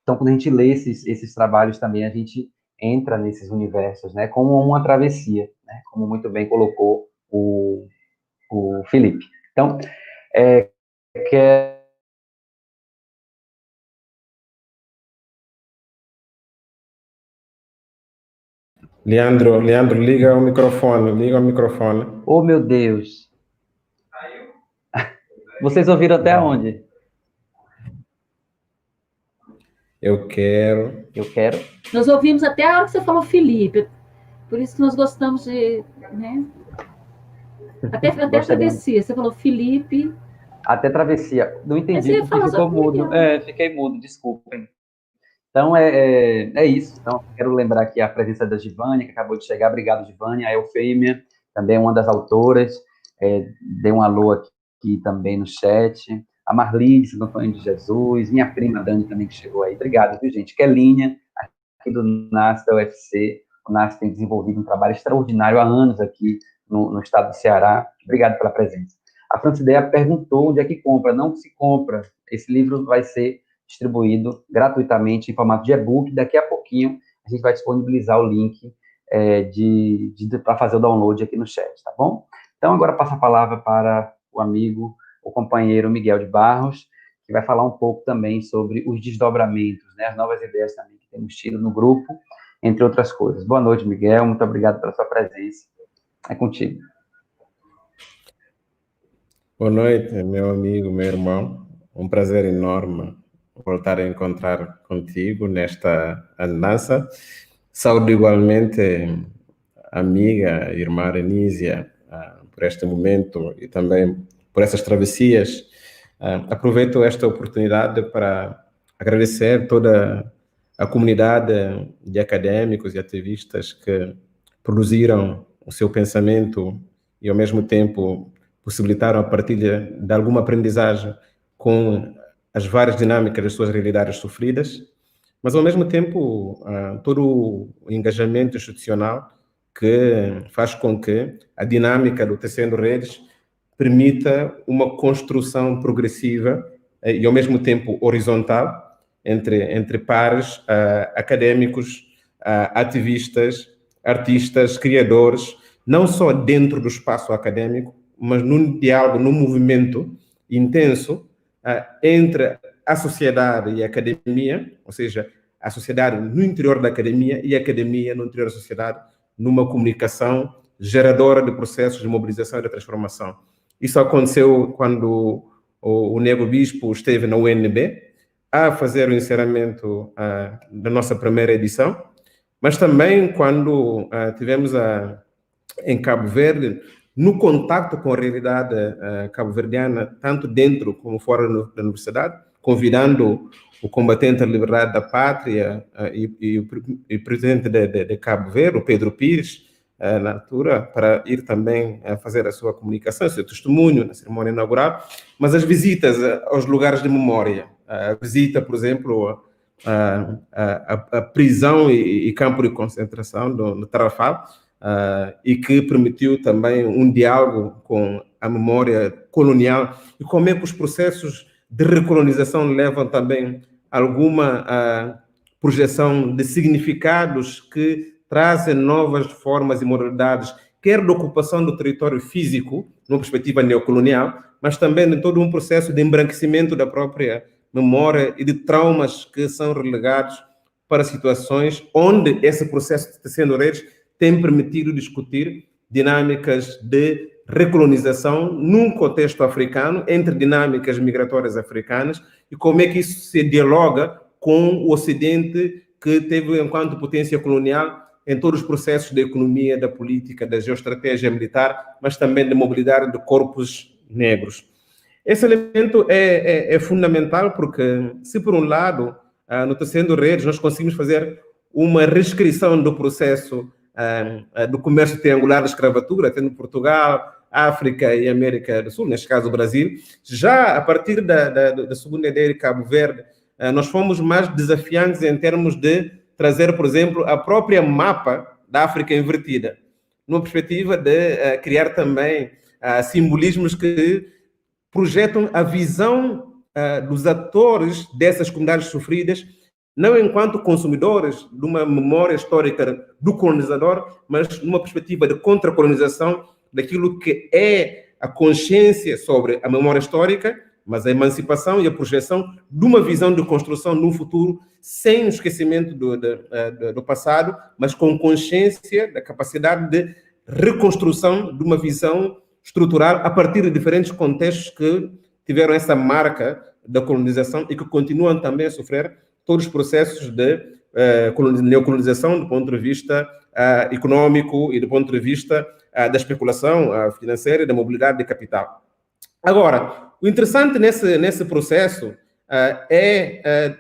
Então, quando a gente lê esses trabalhos também, a gente entra nesses universos, né, como uma travessia, né, como muito bem colocou o Felipe. Então, Leandro, liga o microfone. Oh, meu Deus. Vocês ouviram até onde? Eu quero. Nós ouvimos até a hora que você falou Felipe. Por isso que nós gostamos de... Né? Até a travessia. Você falou Felipe. Até travessia. Não entendi porque ficou mudo. Fiquei mudo, desculpem. Então, é isso. Então, quero lembrar aqui a presença da Givânia, que acabou de chegar. Obrigado, Givânia. A Eufêmia, também uma das autoras. Dê um alô aqui também no chat. A Marli, de Santo Antônio de Jesus. Minha prima Dani também, que chegou aí. Obrigado, viu, gente? Kelinha, aqui do NAS da UFC. O NAS tem desenvolvido um trabalho extraordinário há anos aqui no estado do Ceará. Obrigado pela presença. A Francideia perguntou onde é que compra. Não se compra. Esse livro vai ser distribuído gratuitamente em formato de e-book. Daqui a pouquinho a gente vai disponibilizar o link para fazer o download aqui no chat, tá bom? Então, agora passo a palavra para o amigo, o companheiro Miguel de Barros, que vai falar um pouco também sobre os desdobramentos, né, as novas ideias também que temos tido no grupo, entre outras coisas. Boa noite, Miguel, muito obrigado pela sua presença. É contigo. Boa noite, meu amigo, meu irmão. Um prazer enorme voltar a encontrar contigo nesta andança. Saúdo igualmente a amiga, irmã Renísia, por este momento e também por essas travessias. Aproveito esta oportunidade para agradecer toda a comunidade de acadêmicos e ativistas que produziram o seu pensamento e, ao mesmo tempo, possibilitaram a partilha de alguma aprendizagem com as várias dinâmicas das suas realidades sofridas, mas, ao mesmo tempo, todo o engajamento institucional que faz com que a dinâmica do Tecendo Redes permita uma construção progressiva e, ao mesmo tempo, horizontal entre pares, acadêmicos, ativistas, artistas, criadores, não só dentro do espaço acadêmico, mas num diálogo, num movimento intenso entre a sociedade e a academia, ou seja, a sociedade no interior da academia e a academia no interior da sociedade, numa comunicação geradora de processos de mobilização e de transformação. Isso aconteceu quando o Nego Bispo esteve na UNB a fazer o encerramento da nossa primeira edição, mas também quando tivemos em Cabo Verde, no contato com a realidade cabo-verdiana, tanto dentro como fora da universidade, convidando o combatente da liberdade da pátria e o presidente de Cabo Verde, o Pedro Pires, na altura, para ir também fazer a sua comunicação, seu testemunho na cerimônia inaugural, mas as visitas aos lugares de memória, a visita, por exemplo, a prisão e campo de concentração no Tarrafal, e que permitiu também um diálogo com a memória colonial e como é que os processos de recolonização levam também alguma projeção de significados que trazem novas formas e modalidades, quer de ocupação do território físico, numa perspectiva neocolonial, mas também de todo um processo de embranquecimento da própria memória e de traumas que são relegados para situações onde esse processo de Tecendo Redes tem permitido discutir dinâmicas de recolonização num contexto africano, entre dinâmicas migratórias africanas, e como é que isso se dialoga com o Ocidente, que teve enquanto potência colonial em todos os processos da economia, da política, da geoestratégia militar, mas também da mobilidade de corpos negros. Esse elemento é fundamental porque, se por um lado, no Tecendo Redes, nós conseguimos fazer uma reescrição do processo do comércio triangular da escravatura, tendo Portugal, África e América do Sul, neste caso o Brasil, já a partir da segunda ideia de Cabo Verde, nós fomos mais desafiantes em termos de trazer, por exemplo, a própria mapa da África invertida, numa perspectiva de criar também simbolismos que projetam a visão dos atores dessas comunidades sofridas, não enquanto consumidores de uma memória histórica do colonizador, mas numa perspectiva de contracolonização daquilo que é a consciência sobre a memória histórica, mas a emancipação e a projeção de uma visão de construção de um futuro sem o esquecimento do passado, mas com consciência da capacidade de reconstrução de uma visão estrutural a partir de diferentes contextos que tiveram essa marca da colonização e que continuam também a sofrer todos os processos de neocolonização do ponto de vista econômico e do ponto de vista da especulação financeira e da mobilidade de capital. Agora, o interessante nesse processo é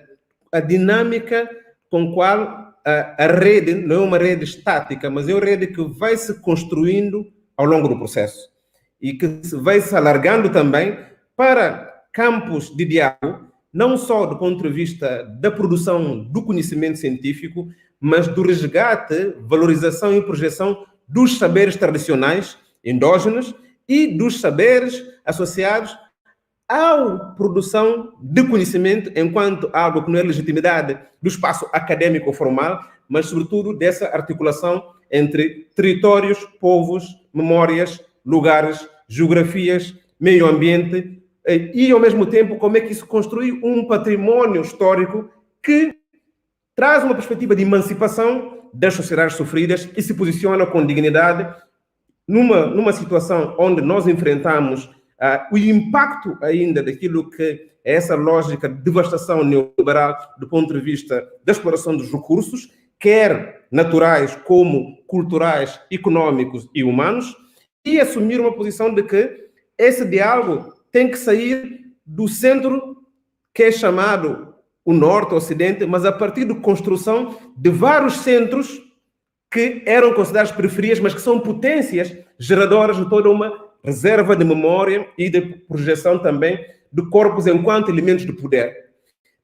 a dinâmica com qual a rede, não é uma rede estática, mas é uma rede que vai se construindo ao longo do processo e que vai se alargando também para campos de diálogo, não só do ponto de vista da produção do conhecimento científico, mas do resgate, valorização e projeção dos saberes tradicionais endógenos e dos saberes associados à produção de conhecimento enquanto algo que não é legitimidade do espaço acadêmico formal, mas sobretudo dessa articulação entre territórios, povos, memórias, lugares, geografias, meio ambiente e, ao mesmo tempo, como é que isso construi um patrimônio histórico que traz uma perspectiva de emancipação das sociedades sofridas e se posiciona com dignidade numa situação onde nós enfrentamos o impacto ainda daquilo que é essa lógica de devastação neoliberal do ponto de vista da exploração dos recursos, quer naturais como culturais, econômicos e humanos, e assumir uma posição de que esse diálogo tem que sair do centro que é chamado o norte, o ocidente, mas a partir da construção de vários centros que eram considerados periferias, mas que são potências geradoras de toda uma reserva de memória e de projeção também de corpos enquanto elementos de poder.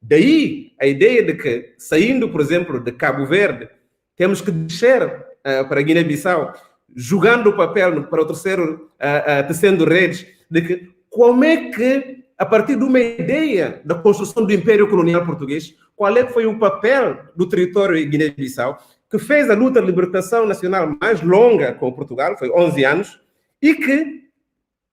Daí a ideia de que, saindo, por exemplo, de Cabo Verde, temos que descer para Guiné-Bissau, jogando o papel para o terceiro, tecendo redes, de que como é que, a partir de uma ideia da construção do Império Colonial Português, qual é que foi o papel do território Guiné-Bissau, que fez a luta de libertação nacional mais longa com Portugal, foi 11 anos, e que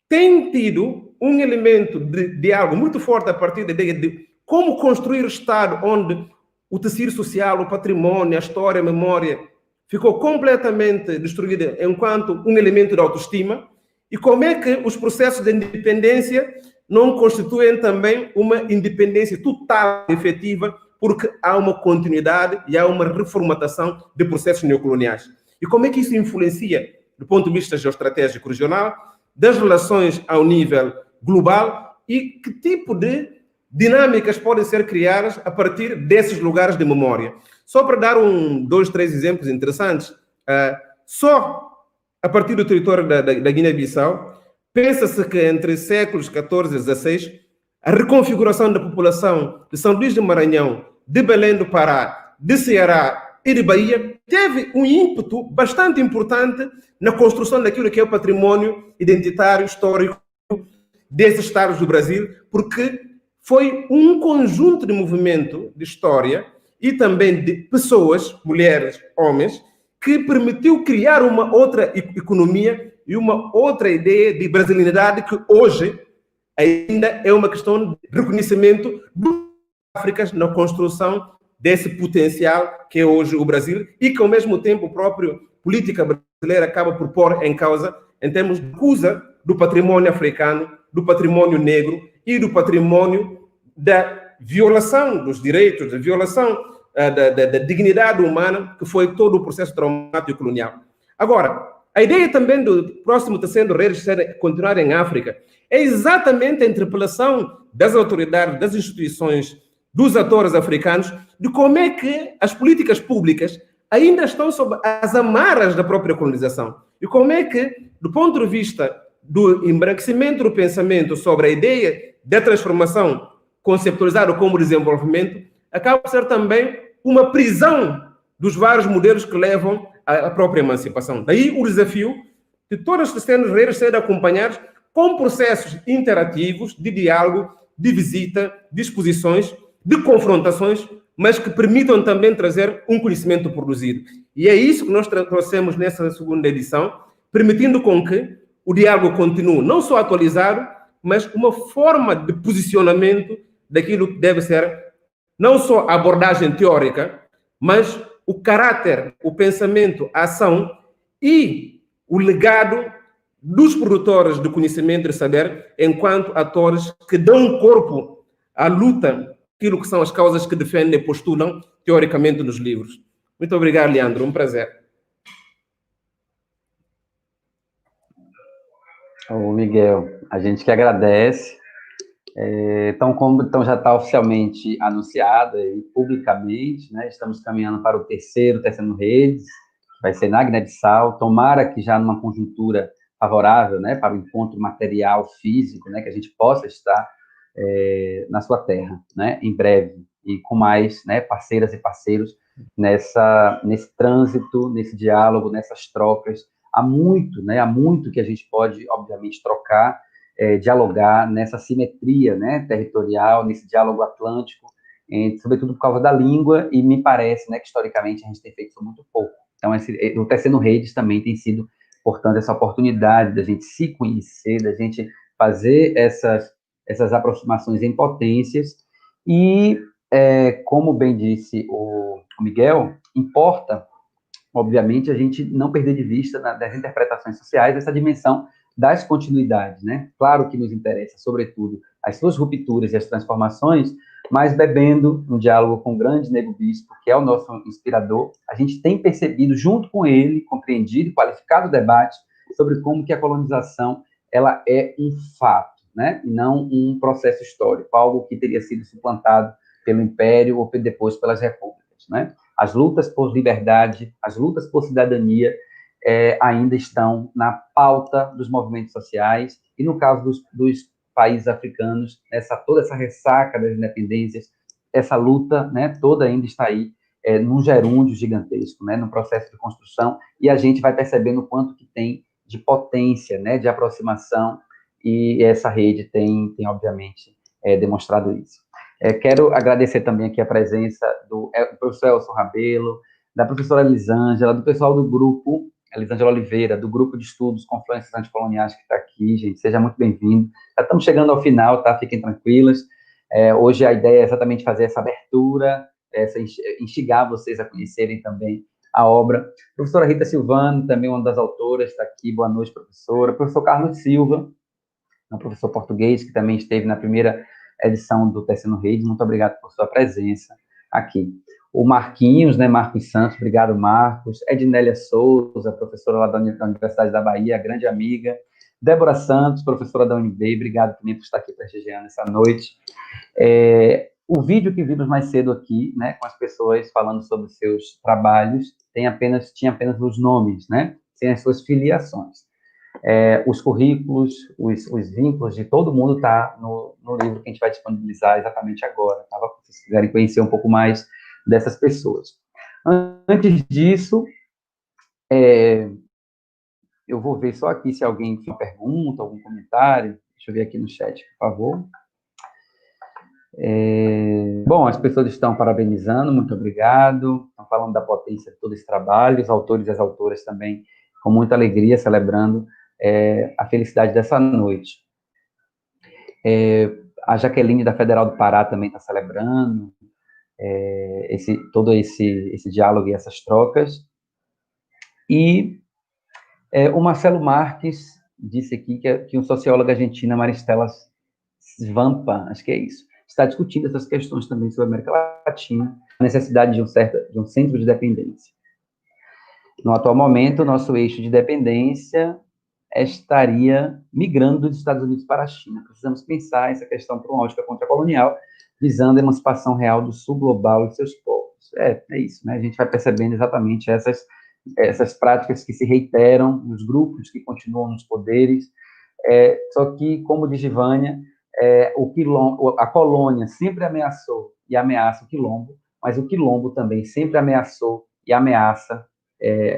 tem tido um elemento de diálogo muito forte a partir da ideia de como construir o Estado onde o tecido social, o patrimônio, a história, a memória ficou completamente destruída enquanto um elemento de autoestima, e como é que os processos de independência não constituem também uma independência total e efetiva, porque há uma continuidade e há uma reformatação de processos neocoloniais. E como é que isso influencia, do ponto de vista geoestratégico regional, das relações ao nível global e que tipo de dinâmicas podem ser criadas a partir desses lugares de memória. Só para dar 2, 3 exemplos interessantes, só a partir do território da Guiné-Bissau, pensa-se que entre séculos XIV e XVI, a reconfiguração da população de São Luís de Maranhão, de Belém do Pará, de Ceará e de Bahia teve um ímpeto bastante importante na construção daquilo que é o patrimônio identitário, histórico desses estados do Brasil, porque foi um conjunto de movimento de história e também de pessoas, mulheres, homens, que permitiu criar uma outra economia e uma outra ideia de brasileiridade que hoje ainda é uma questão de reconhecimento das Áfricas na construção desse potencial que é hoje o Brasil e que, ao mesmo tempo, a própria política brasileira acaba por pôr em causa em termos de acusa do patrimônio africano, do patrimônio negro e do patrimônio da violação dos direitos, da violação da dignidade humana, que foi todo o processo traumático colonial. Agora, A ideia também do próximo Tecendo Redes continuar em África é exatamente a interpelação das autoridades, das instituições, dos atores africanos, de como é que as políticas públicas ainda estão sob as amarras da própria colonização. E como é que, do ponto de vista do embranquecimento do pensamento sobre a ideia da transformação conceptualizada como desenvolvimento, acaba por ser também uma prisão dos vários modelos que levam à própria emancipação. Daí o desafio de todas as Tecenos Redes serem acompanhados com processos interativos, de diálogo, de visita, de exposições, de confrontações, mas que permitam também trazer um conhecimento produzido. E é isso que nós trouxemos nessa segunda edição, permitindo com que o diálogo continue não só atualizado, mas uma forma de posicionamento daquilo que deve ser não só a abordagem teórica, mas o caráter, o pensamento, a ação e o legado dos produtores de conhecimento e saber enquanto atores que dão corpo à luta, aquilo que são as causas que defendem e postulam teoricamente nos livros. Muito obrigado, Leandro. Um prazer. Ô, Miguel, a gente que agradece. Então já está oficialmente anunciado e publicamente, né? Estamos caminhando para o terceiro Tecendo Redes, que vai ser na Guiné-Bissau. Tomara que já numa conjuntura favorável, né, para o encontro material, físico, né, que a gente possa estar na sua terra, né, em breve, e com mais, né, parceiras e parceiros nesse trânsito, nesse diálogo, nessas trocas. Há muito que a gente pode, obviamente, trocar, dialogar nessa simetria, né, territorial, nesse diálogo atlântico, sobretudo por causa da língua, e me parece, né, que historicamente a gente tem feito isso muito pouco. Então, o Tecendo Redes também tem sido, portanto, essa oportunidade da gente se conhecer, da gente fazer essas aproximações em potências, e, como bem disse o Miguel, importa, obviamente, a gente não perder de vista das interpretações sociais essa dimensão das continuidades, né? Claro que nos interessa, sobretudo, as suas rupturas e as transformações, mas bebendo no diálogo com o grande Nego Bispo, que é o nosso inspirador, a gente tem percebido, junto com ele, compreendido e qualificado o debate sobre como que a colonização ela é um fato, né? E não um processo histórico, algo que teria sido suplantado pelo Império ou depois pelas repúblicas, né? As lutas por liberdade, as lutas por cidadania ainda estão na pauta dos movimentos sociais, e no caso dos países africanos, toda essa ressaca das independências, essa luta, né, toda ainda está aí, num gerúndio gigantesco, né, no processo de construção, e a gente vai percebendo o quanto que tem de potência, né, de aproximação, e essa rede tem obviamente, demonstrado isso. Quero agradecer também aqui a presença do professor Elson Rabelo, da professora Elisângela, do pessoal do grupo, Elisângela Oliveira, do grupo de estudos Confluências Anticoloniais, que está aqui, gente, seja muito bem-vindo. Já estamos chegando ao final, tá? Fiquem tranquilas. Hoje a ideia é exatamente fazer essa abertura, instigar vocês a conhecerem também a obra. Professora Rita Silvano, também uma das autoras, está aqui. Boa noite, professora. Professor Carlos Silva, um professor português, que também esteve na primeira edição do Tecendo Redes. Muito obrigado por sua presença aqui. O Marquinhos, né, Marcos Santos, obrigado, Marcos. Ednélia Souza, professora lá da Universidade da Bahia, grande amiga. Débora Santos, professora da UNB, obrigado também por estar aqui prestigiando essa noite. O vídeo que vimos mais cedo aqui, né, com as pessoas falando sobre seus trabalhos, tinha apenas os nomes, né, sem as suas filiações. Os currículos, os vínculos de todo mundo está no livro que a gente vai disponibilizar exatamente agora, tá? Se vocês quiserem conhecer um pouco mais dessas pessoas. Antes disso, eu vou ver só aqui se alguém tem uma pergunta, algum comentário. Deixa eu ver aqui no chat, por favor. Bom, as pessoas estão parabenizando, muito obrigado. Estão falando da potência de todo esse trabalho, os autores e as autoras também, com muita alegria, celebrando a felicidade dessa noite. A Jaqueline, da Federal do Pará, também está celebrando todo esse diálogo e essas trocas. E o Marcelo Marques disse aqui que um sociólogo argentino, Maristela Svampa, acho que é isso, está discutindo essas questões também sobre a América Latina, a necessidade de um centro de dependência. No atual momento, o nosso eixo de dependência estaria migrando dos Estados Unidos para a China. Precisamos pensar essa questão para uma ótica contracolonial, visando a emancipação real do sul global e seus povos. É isso, né? A gente vai percebendo exatamente essas práticas que se reiteram nos grupos que continuam nos poderes, só que, como diz Givânia, a colônia sempre ameaçou e ameaça o quilombo, mas o quilombo também sempre ameaçou e ameaça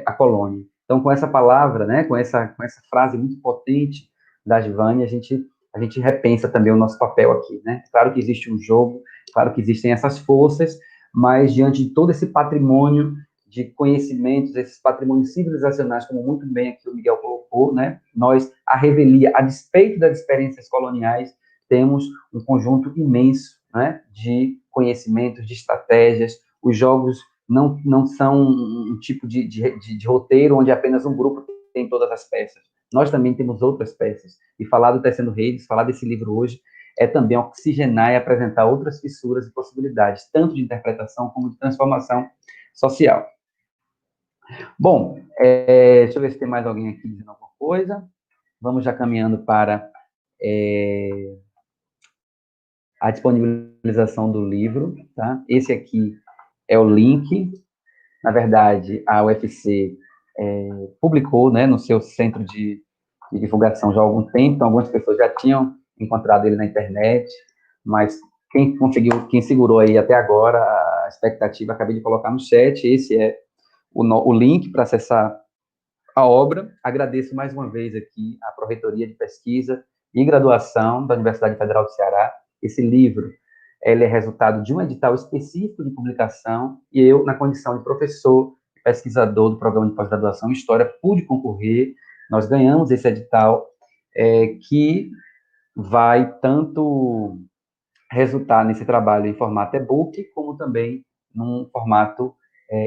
a colônia. Então, com essa palavra, né, com essa frase muito potente da Givânia, a gente repensa também o nosso papel aqui, né? Claro que existe um jogo, claro que existem essas forças, mas diante de todo esse patrimônio de conhecimentos, esses patrimônios civilizacionais, como muito bem aqui o Miguel colocou, né? Nós, a revelia, a despeito das experiências coloniais, temos um conjunto imenso, né, de conhecimentos, de estratégias. Os jogos não são um tipo de roteiro onde apenas um grupo tem todas as peças. Nós também temos outras peças. E falar do Tecendo Redes, falar desse livro hoje, é também oxigenar e apresentar outras fissuras e possibilidades, tanto de interpretação como de transformação social. Bom, deixa eu ver se tem mais alguém aqui dizendo alguma coisa. Vamos já caminhando para a disponibilização do livro, tá? Esse aqui é o link. Na verdade, a UFC publicou, né, no seu centro de divulgação já há algum tempo, então algumas pessoas já tinham encontrado ele na internet, mas quem segurou aí até agora a expectativa, acabei de colocar no chat, esse é o link para acessar a obra. Agradeço mais uma vez aqui a Pró-Reitoria de Pesquisa e Graduação da Universidade Federal do Ceará. Esse livro, ele é resultado de um edital específico de publicação, e eu, na condição de professor e pesquisador do programa de pós-graduação em História, pude concorrer. Nós ganhamos esse edital, que vai tanto resultar nesse trabalho em formato e-book, como também num formato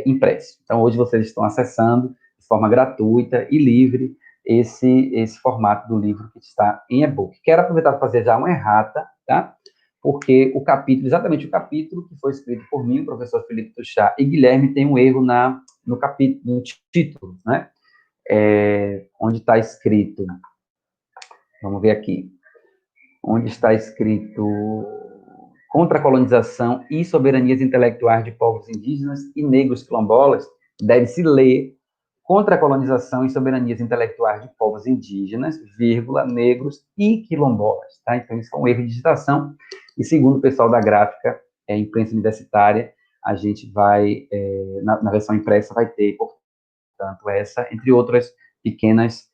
impresso. Então, hoje vocês estão acessando de forma gratuita e livre esse formato do livro que está em e-book. Quero aproveitar para fazer já uma errata, tá? Porque exatamente o capítulo que foi escrito por mim, o professor Felipe Tuchá e Guilherme, tem um erro no título, né? Onde está escrito, vamos ver aqui, onde está escrito contra a colonização e soberanias intelectuais de povos indígenas e negros quilombolas, deve-se ler contra a colonização e soberanias intelectuais de povos indígenas, negros e quilombolas, tá? Então, isso é um erro de digitação, e segundo o pessoal da gráfica, imprensa universitária, a gente vai, na versão impressa, vai ter, portanto, essa, entre outras pequenos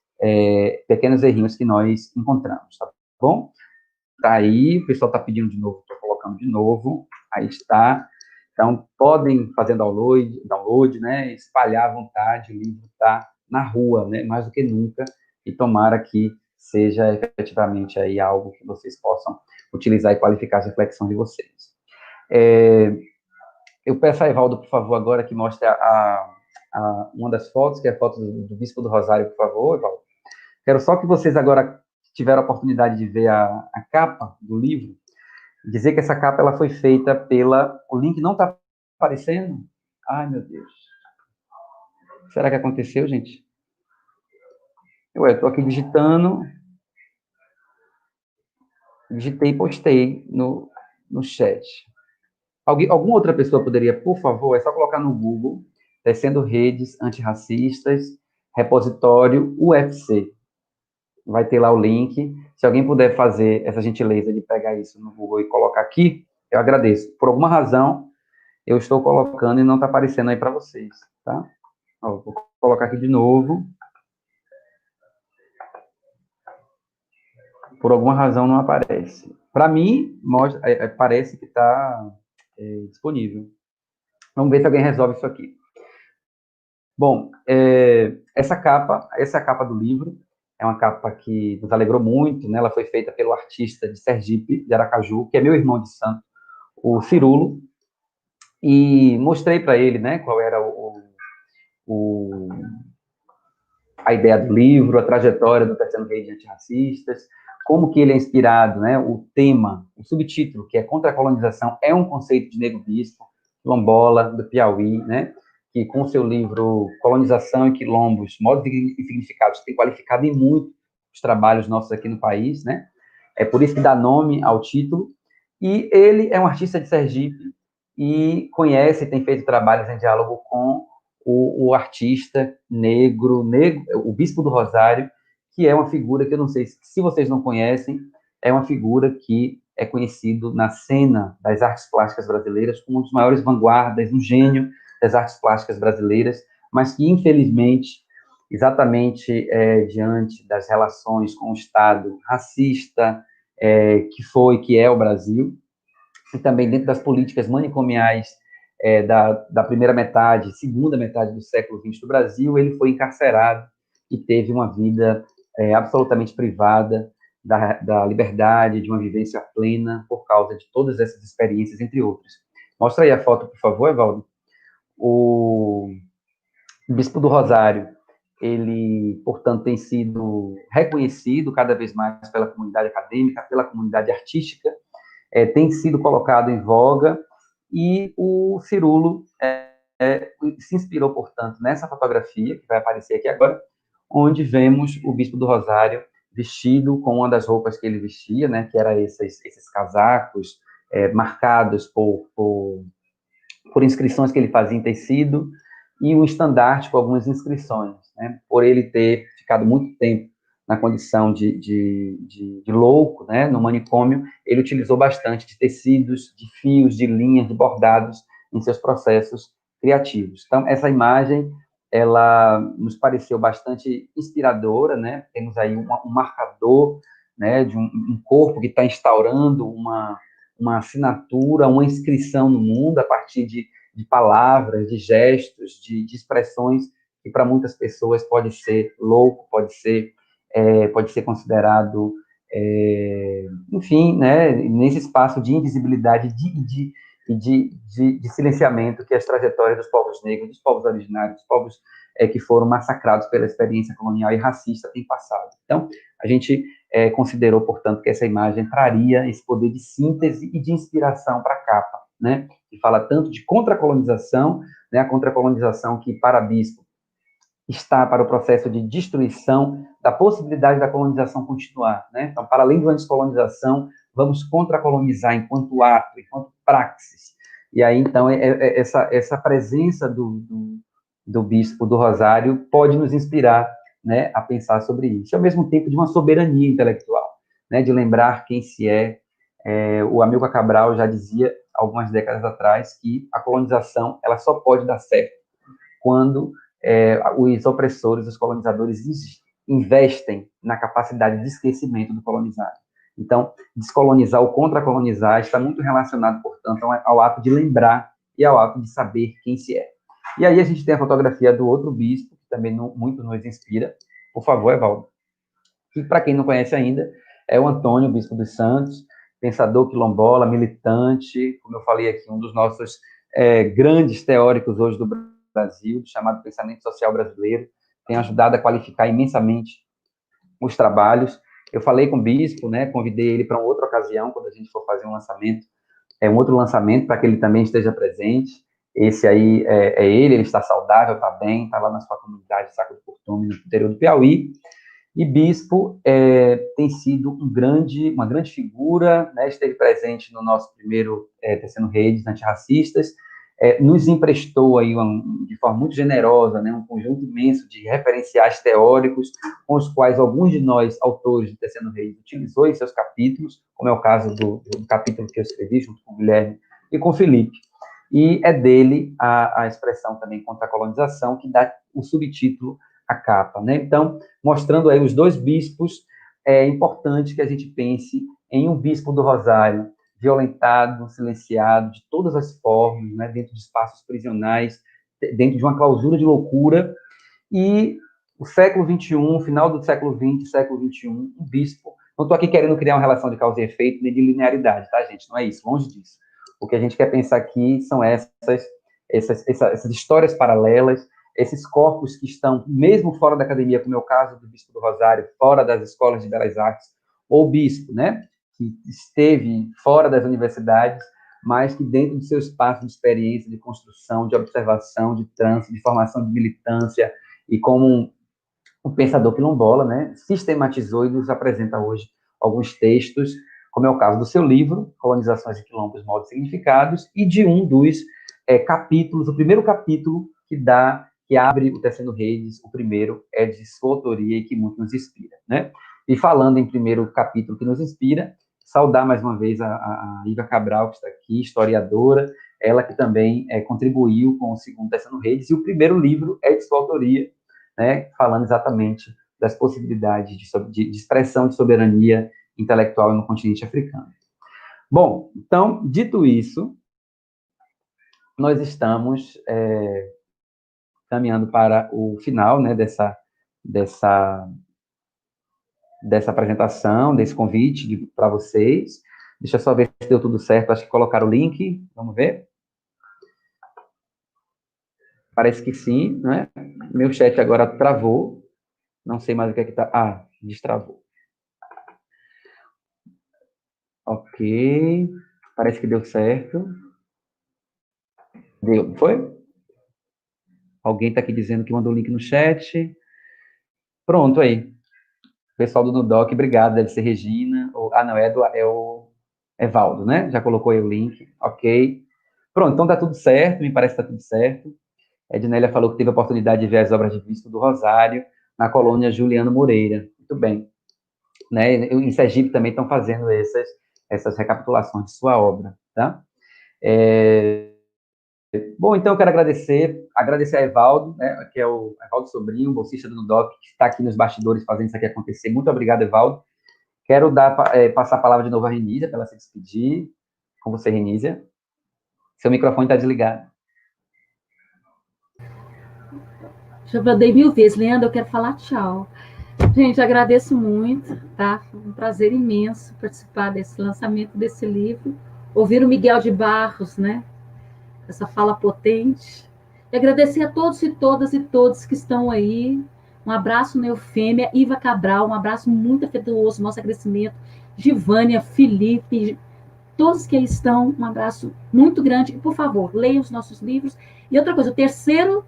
errinhos que nós encontramos, tá bom? Tá aí, o pessoal está pedindo de novo, estou colocando de novo, aí está. Então, podem fazer download, né, espalhar à vontade, o livro está na rua, né, mais do que nunca, e tomara que seja efetivamente aí algo que vocês possam utilizar e qualificar as reflexões de vocês. Eu peço a Evaldo, por favor, agora que mostre uma das fotos, que é a foto do Bispo do Rosário, por favor, Evaldo. Quero só que vocês agora tiveram a oportunidade de ver a capa do livro, dizer que essa capa ela foi feita o link não está aparecendo? Ai, meu Deus. Será que aconteceu, gente? Eu estou aqui digitei e postei no chat. Alguma outra pessoa poderia, por favor, é só colocar no Google, Tecendo Redes Antirracistas, repositório UFC. Vai ter lá o link. Se alguém puder fazer essa gentileza de pegar isso no Google e colocar aqui, eu agradeço. Por alguma razão, eu estou colocando e não está aparecendo aí para vocês, tá? Ó, vou colocar aqui de novo. Por alguma razão não aparece. Para mim, parece que está disponível. Vamos ver se alguém resolve isso aqui. Bom, essa é a capa do livro. É uma capa que nos alegrou muito, né? Ela foi feita pelo artista de Sergipe, de Aracaju, que é meu irmão de santo, o Cirulo, e mostrei para ele, né, qual era a ideia do livro, a trajetória do Tecendo Redes Antirracistas, como que ele é inspirado, né, o tema, o subtítulo, que é Contra a Colonização, é um conceito de negro bispo, quilombola, do Piauí, né, que com o seu livro Colonização e Quilombos, Modos e Significados, tem qualificado em muito os trabalhos nossos aqui no país, né? É por isso que dá nome ao título. E ele é um artista de Sergipe e conhece, tem feito trabalhos em diálogo com o artista negro, o Bispo do Rosário, que é uma figura que eu não sei se vocês não conhecem, é uma figura que é conhecido na cena das artes plásticas brasileiras como um dos maiores vanguardas, um gênio das artes plásticas brasileiras, mas que, infelizmente, exatamente diante das relações com o Estado racista, que é o Brasil, e também dentro das políticas manicomiais da primeira metade, segunda metade do século XX do Brasil, ele foi encarcerado e teve uma vida absolutamente privada da liberdade, de uma vivência plena, por causa de todas essas experiências, entre outras. Mostra aí a foto, por favor, Evaldo. O Bispo do Rosário, ele, portanto, tem sido reconhecido cada vez mais pela comunidade acadêmica, pela comunidade artística, tem sido colocado em voga, e o Cirulo se inspirou, portanto, nessa fotografia, que vai aparecer aqui agora, onde vemos o Bispo do Rosário vestido com uma das roupas que ele vestia, né, que era esses casacos marcados por inscrições que ele fazia em tecido, e um estandarte com algumas inscrições, né, por ele ter ficado muito tempo na condição de louco, né, no manicômio, ele utilizou bastante de tecidos, de fios, de linhas, de bordados em seus processos criativos. Então, essa imagem, ela nos pareceu bastante inspiradora, né, temos aí um marcador, né, de um corpo que está instaurando uma assinatura, uma inscrição no mundo a partir de palavras, de gestos, de expressões que para muitas pessoas pode ser louco, pode ser considerado, enfim, né, nesse espaço de invisibilidade e de silenciamento que as trajetórias dos povos negros, dos povos originários, dos povos que foram massacrados pela experiência colonial e racista têm passado. Então, a gente considerou, portanto, que essa imagem traria esse poder de síntese e de inspiração para a capa, né, que fala tanto de contracolonização, né, a contracolonização que, para Bispo, está para o processo de destruição da possibilidade da colonização continuar, né? Então, para além da descolonização, vamos contracolonizar enquanto ato, enquanto praxis. E aí, então, essa presença do Bispo do Rosário pode nos inspirar, né, a pensar sobre isso. E, ao mesmo tempo, de uma soberania intelectual, né, de lembrar quem se é. O Amílcar Cabral já dizia, algumas décadas atrás, que a colonização ela só pode dar certo quando os opressores, os colonizadores, investem na capacidade de esquecimento do colonizado. Então, descolonizar ou contracolonizar está muito relacionado, portanto, ao ato de lembrar e ao ato de saber quem se é. E aí a gente tem a fotografia do outro bispo, que também muito nos inspira. Por favor, Evaldo. E, para quem não conhece ainda, é o Antônio, bispo dos Santos, pensador quilombola, militante, como eu falei aqui, um dos nossos grandes teóricos hoje do Brasil, chamado pensamento social brasileiro, tem ajudado a qualificar imensamente os trabalhos. Eu falei com o bispo, né, convidei ele para uma outra ocasião, quando a gente for fazer um lançamento, um outro lançamento, para que ele também esteja presente. Esse aí ele está saudável, está bem, está lá na sua comunidade, Saco do Curtume, no interior do Piauí. E Bispo tem sido uma grande figura, né, esteve presente no nosso primeiro Tecendo Redes Antirracistas, nos emprestou aí de forma muito generosa, né, um conjunto imenso de referenciais teóricos, com os quais alguns de nós, autores do Tecendo Redes, utilizou em seus capítulos, como é o caso do capítulo que eu escrevi junto com o Guilherme e com o Felipe. E é dele a expressão também contra a colonização, que dá o subtítulo à capa, né? Então, mostrando aí os dois bispos, é importante que a gente pense em um bispo do Rosário, violentado, silenciado, de todas as formas, né, dentro de espaços prisionais, dentro de uma clausura de loucura, e o século XXI, final do século XX, século XXI, um bispo, não estou aqui querendo criar uma relação de causa e efeito, nem de linearidade, tá, gente? Não é isso, longe disso. O que a gente quer pensar aqui são essas histórias paralelas, esses corpos que estão, mesmo fora da academia, como é o caso do Bispo do Rosário, fora das escolas de belas artes, ou bispo, né, que esteve fora das universidades, mas que dentro do seu espaço de experiência, de construção, de observação, de trânsito, de formação de militância, e como um pensador quilombola, né, sistematizou e nos apresenta hoje alguns textos, como é o caso do seu livro, Colonizações e Quilombos, Modos e Significados, e de um dos capítulos, o primeiro capítulo que abre o Tecendo Redes, o primeiro é de sua autoria e que muito nos inspira, né? E falando em primeiro capítulo que nos inspira, saudar mais uma vez a Iva Cabral, que está aqui, historiadora, ela que também contribuiu com o segundo Tecendo Redes, e o primeiro livro é de sua autoria, né, falando exatamente das possibilidades de expressão de soberania intelectual no continente africano. Bom, então, dito isso, nós estamos caminhando para o final, né, dessa apresentação, desse convite para vocês. Deixa eu só ver se deu tudo certo, acho que colocaram o link, vamos ver. Parece que sim, né? Meu chat agora travou, não sei mais o que é que está... Ah, destravou. Ok, parece que deu certo. Deu, foi? Alguém está aqui dizendo que mandou o link no chat. Pronto, aí. Pessoal do Nudoc, obrigado, deve ser Regina. Não, é o Evaldo, né? Já colocou aí o link, ok. Pronto, então tá tudo certo, me parece que tá tudo certo. A Ednélia falou que teve a oportunidade de ver as obras de Vício do Rosário na colônia Juliano Moreira. Muito bem. Né? Em Sergipe também estão fazendo essas recapitulações de sua obra, tá? Bom, então eu quero agradecer a Evaldo, né, que é o Evaldo Sobrinho, bolsista do Nudoc, que está aqui nos bastidores fazendo isso aqui acontecer. Muito obrigado, Evaldo. Quero passar a palavra de novo à Renísia, para ela se despedir. Com você, Renísia. Seu microfone está desligado. Já mandei 1000 vezes, Leandro, eu quero falar tchau. Gente, agradeço muito, tá? Foi um prazer imenso participar desse lançamento desse livro. Ouvir o Miguel de Barros, né? Essa fala potente. E agradecer a todos e todas e todos que estão aí. Um abraço, Neufêmia, Iva Cabral, um abraço muito afetuoso, nosso agradecimento. Givânia, Felipe, todos que aí estão, um abraço muito grande. E, por favor, leiam os nossos livros. E outra coisa, o terceiro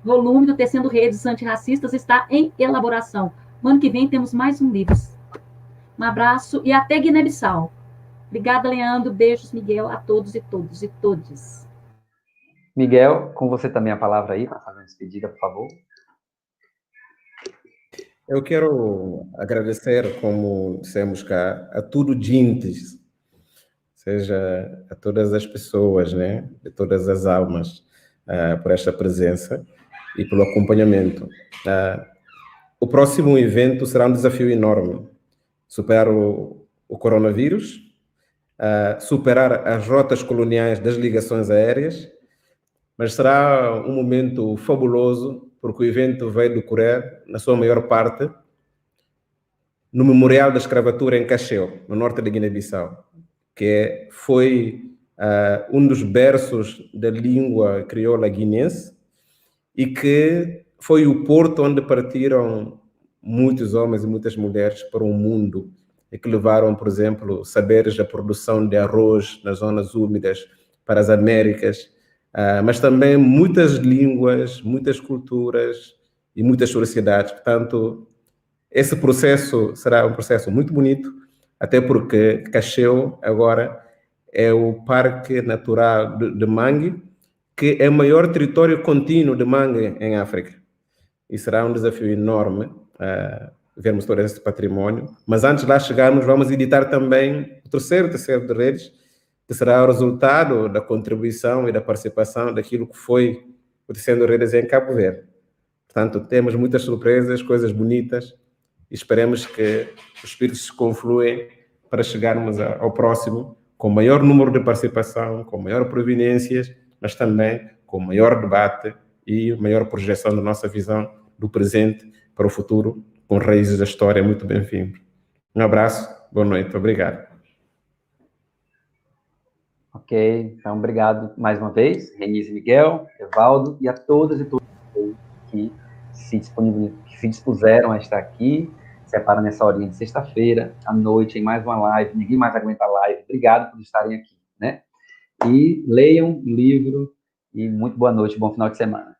volume do Tecendo Redes Antirracistas está em elaboração. No ano que vem temos mais um livro. Um abraço e até Guiné-Bissau. Obrigada, Leandro. Beijos, Miguel, a todos e todos e todes. Miguel, com você também a palavra aí, para fazer uma despedida, por favor. Eu quero agradecer, como dissemos cá, a tudo Dintes, ou seja, a todas as pessoas, né, de todas as almas, por esta presença e pelo acompanhamento. O próximo evento será um desafio enorme. Superar o coronavírus, superar as rotas coloniais das ligações aéreas, mas será um momento fabuloso, porque o evento vai decorrer, na sua maior parte, no Memorial da Escravatura em Cacheu, no norte de Guiné-Bissau, que foi um dos berços da língua crioula guinense e que foi o porto onde partiram muitos homens e muitas mulheres para o mundo e que levaram, por exemplo, saberes da produção de arroz nas zonas úmidas para as Américas, mas também muitas línguas, muitas culturas e muitas sociedades. Portanto, esse processo será um processo muito bonito, até porque Cacheu agora é o Parque Natural de Mangue, que é o maior território contínuo de mangue em África. E será um desafio enorme vermos todo esse patrimônio. Mas antes de lá chegarmos, vamos editar também o terceiro de redes, que será o resultado da contribuição e da participação daquilo que foi o Tecendo Redes em Cabo Verde. Portanto, temos muitas surpresas, coisas bonitas, e esperemos que os espíritos se confluem para chegarmos ao próximo com maior número de participação, com maior proveniências, mas também com maior debate e maior projeção da nossa visão do presente para o futuro, com raízes da história muito bem-vindo. Um abraço, boa noite, obrigado. Ok, então obrigado mais uma vez, Renísia e Miguel, Evaldo, e a todas e todos que se dispuseram a estar aqui, separam nessa horinha de sexta-feira, à noite, em mais uma live, ninguém mais aguenta a live, obrigado por estarem aqui, né? E leiam o livro, e muito boa noite, bom final de semana.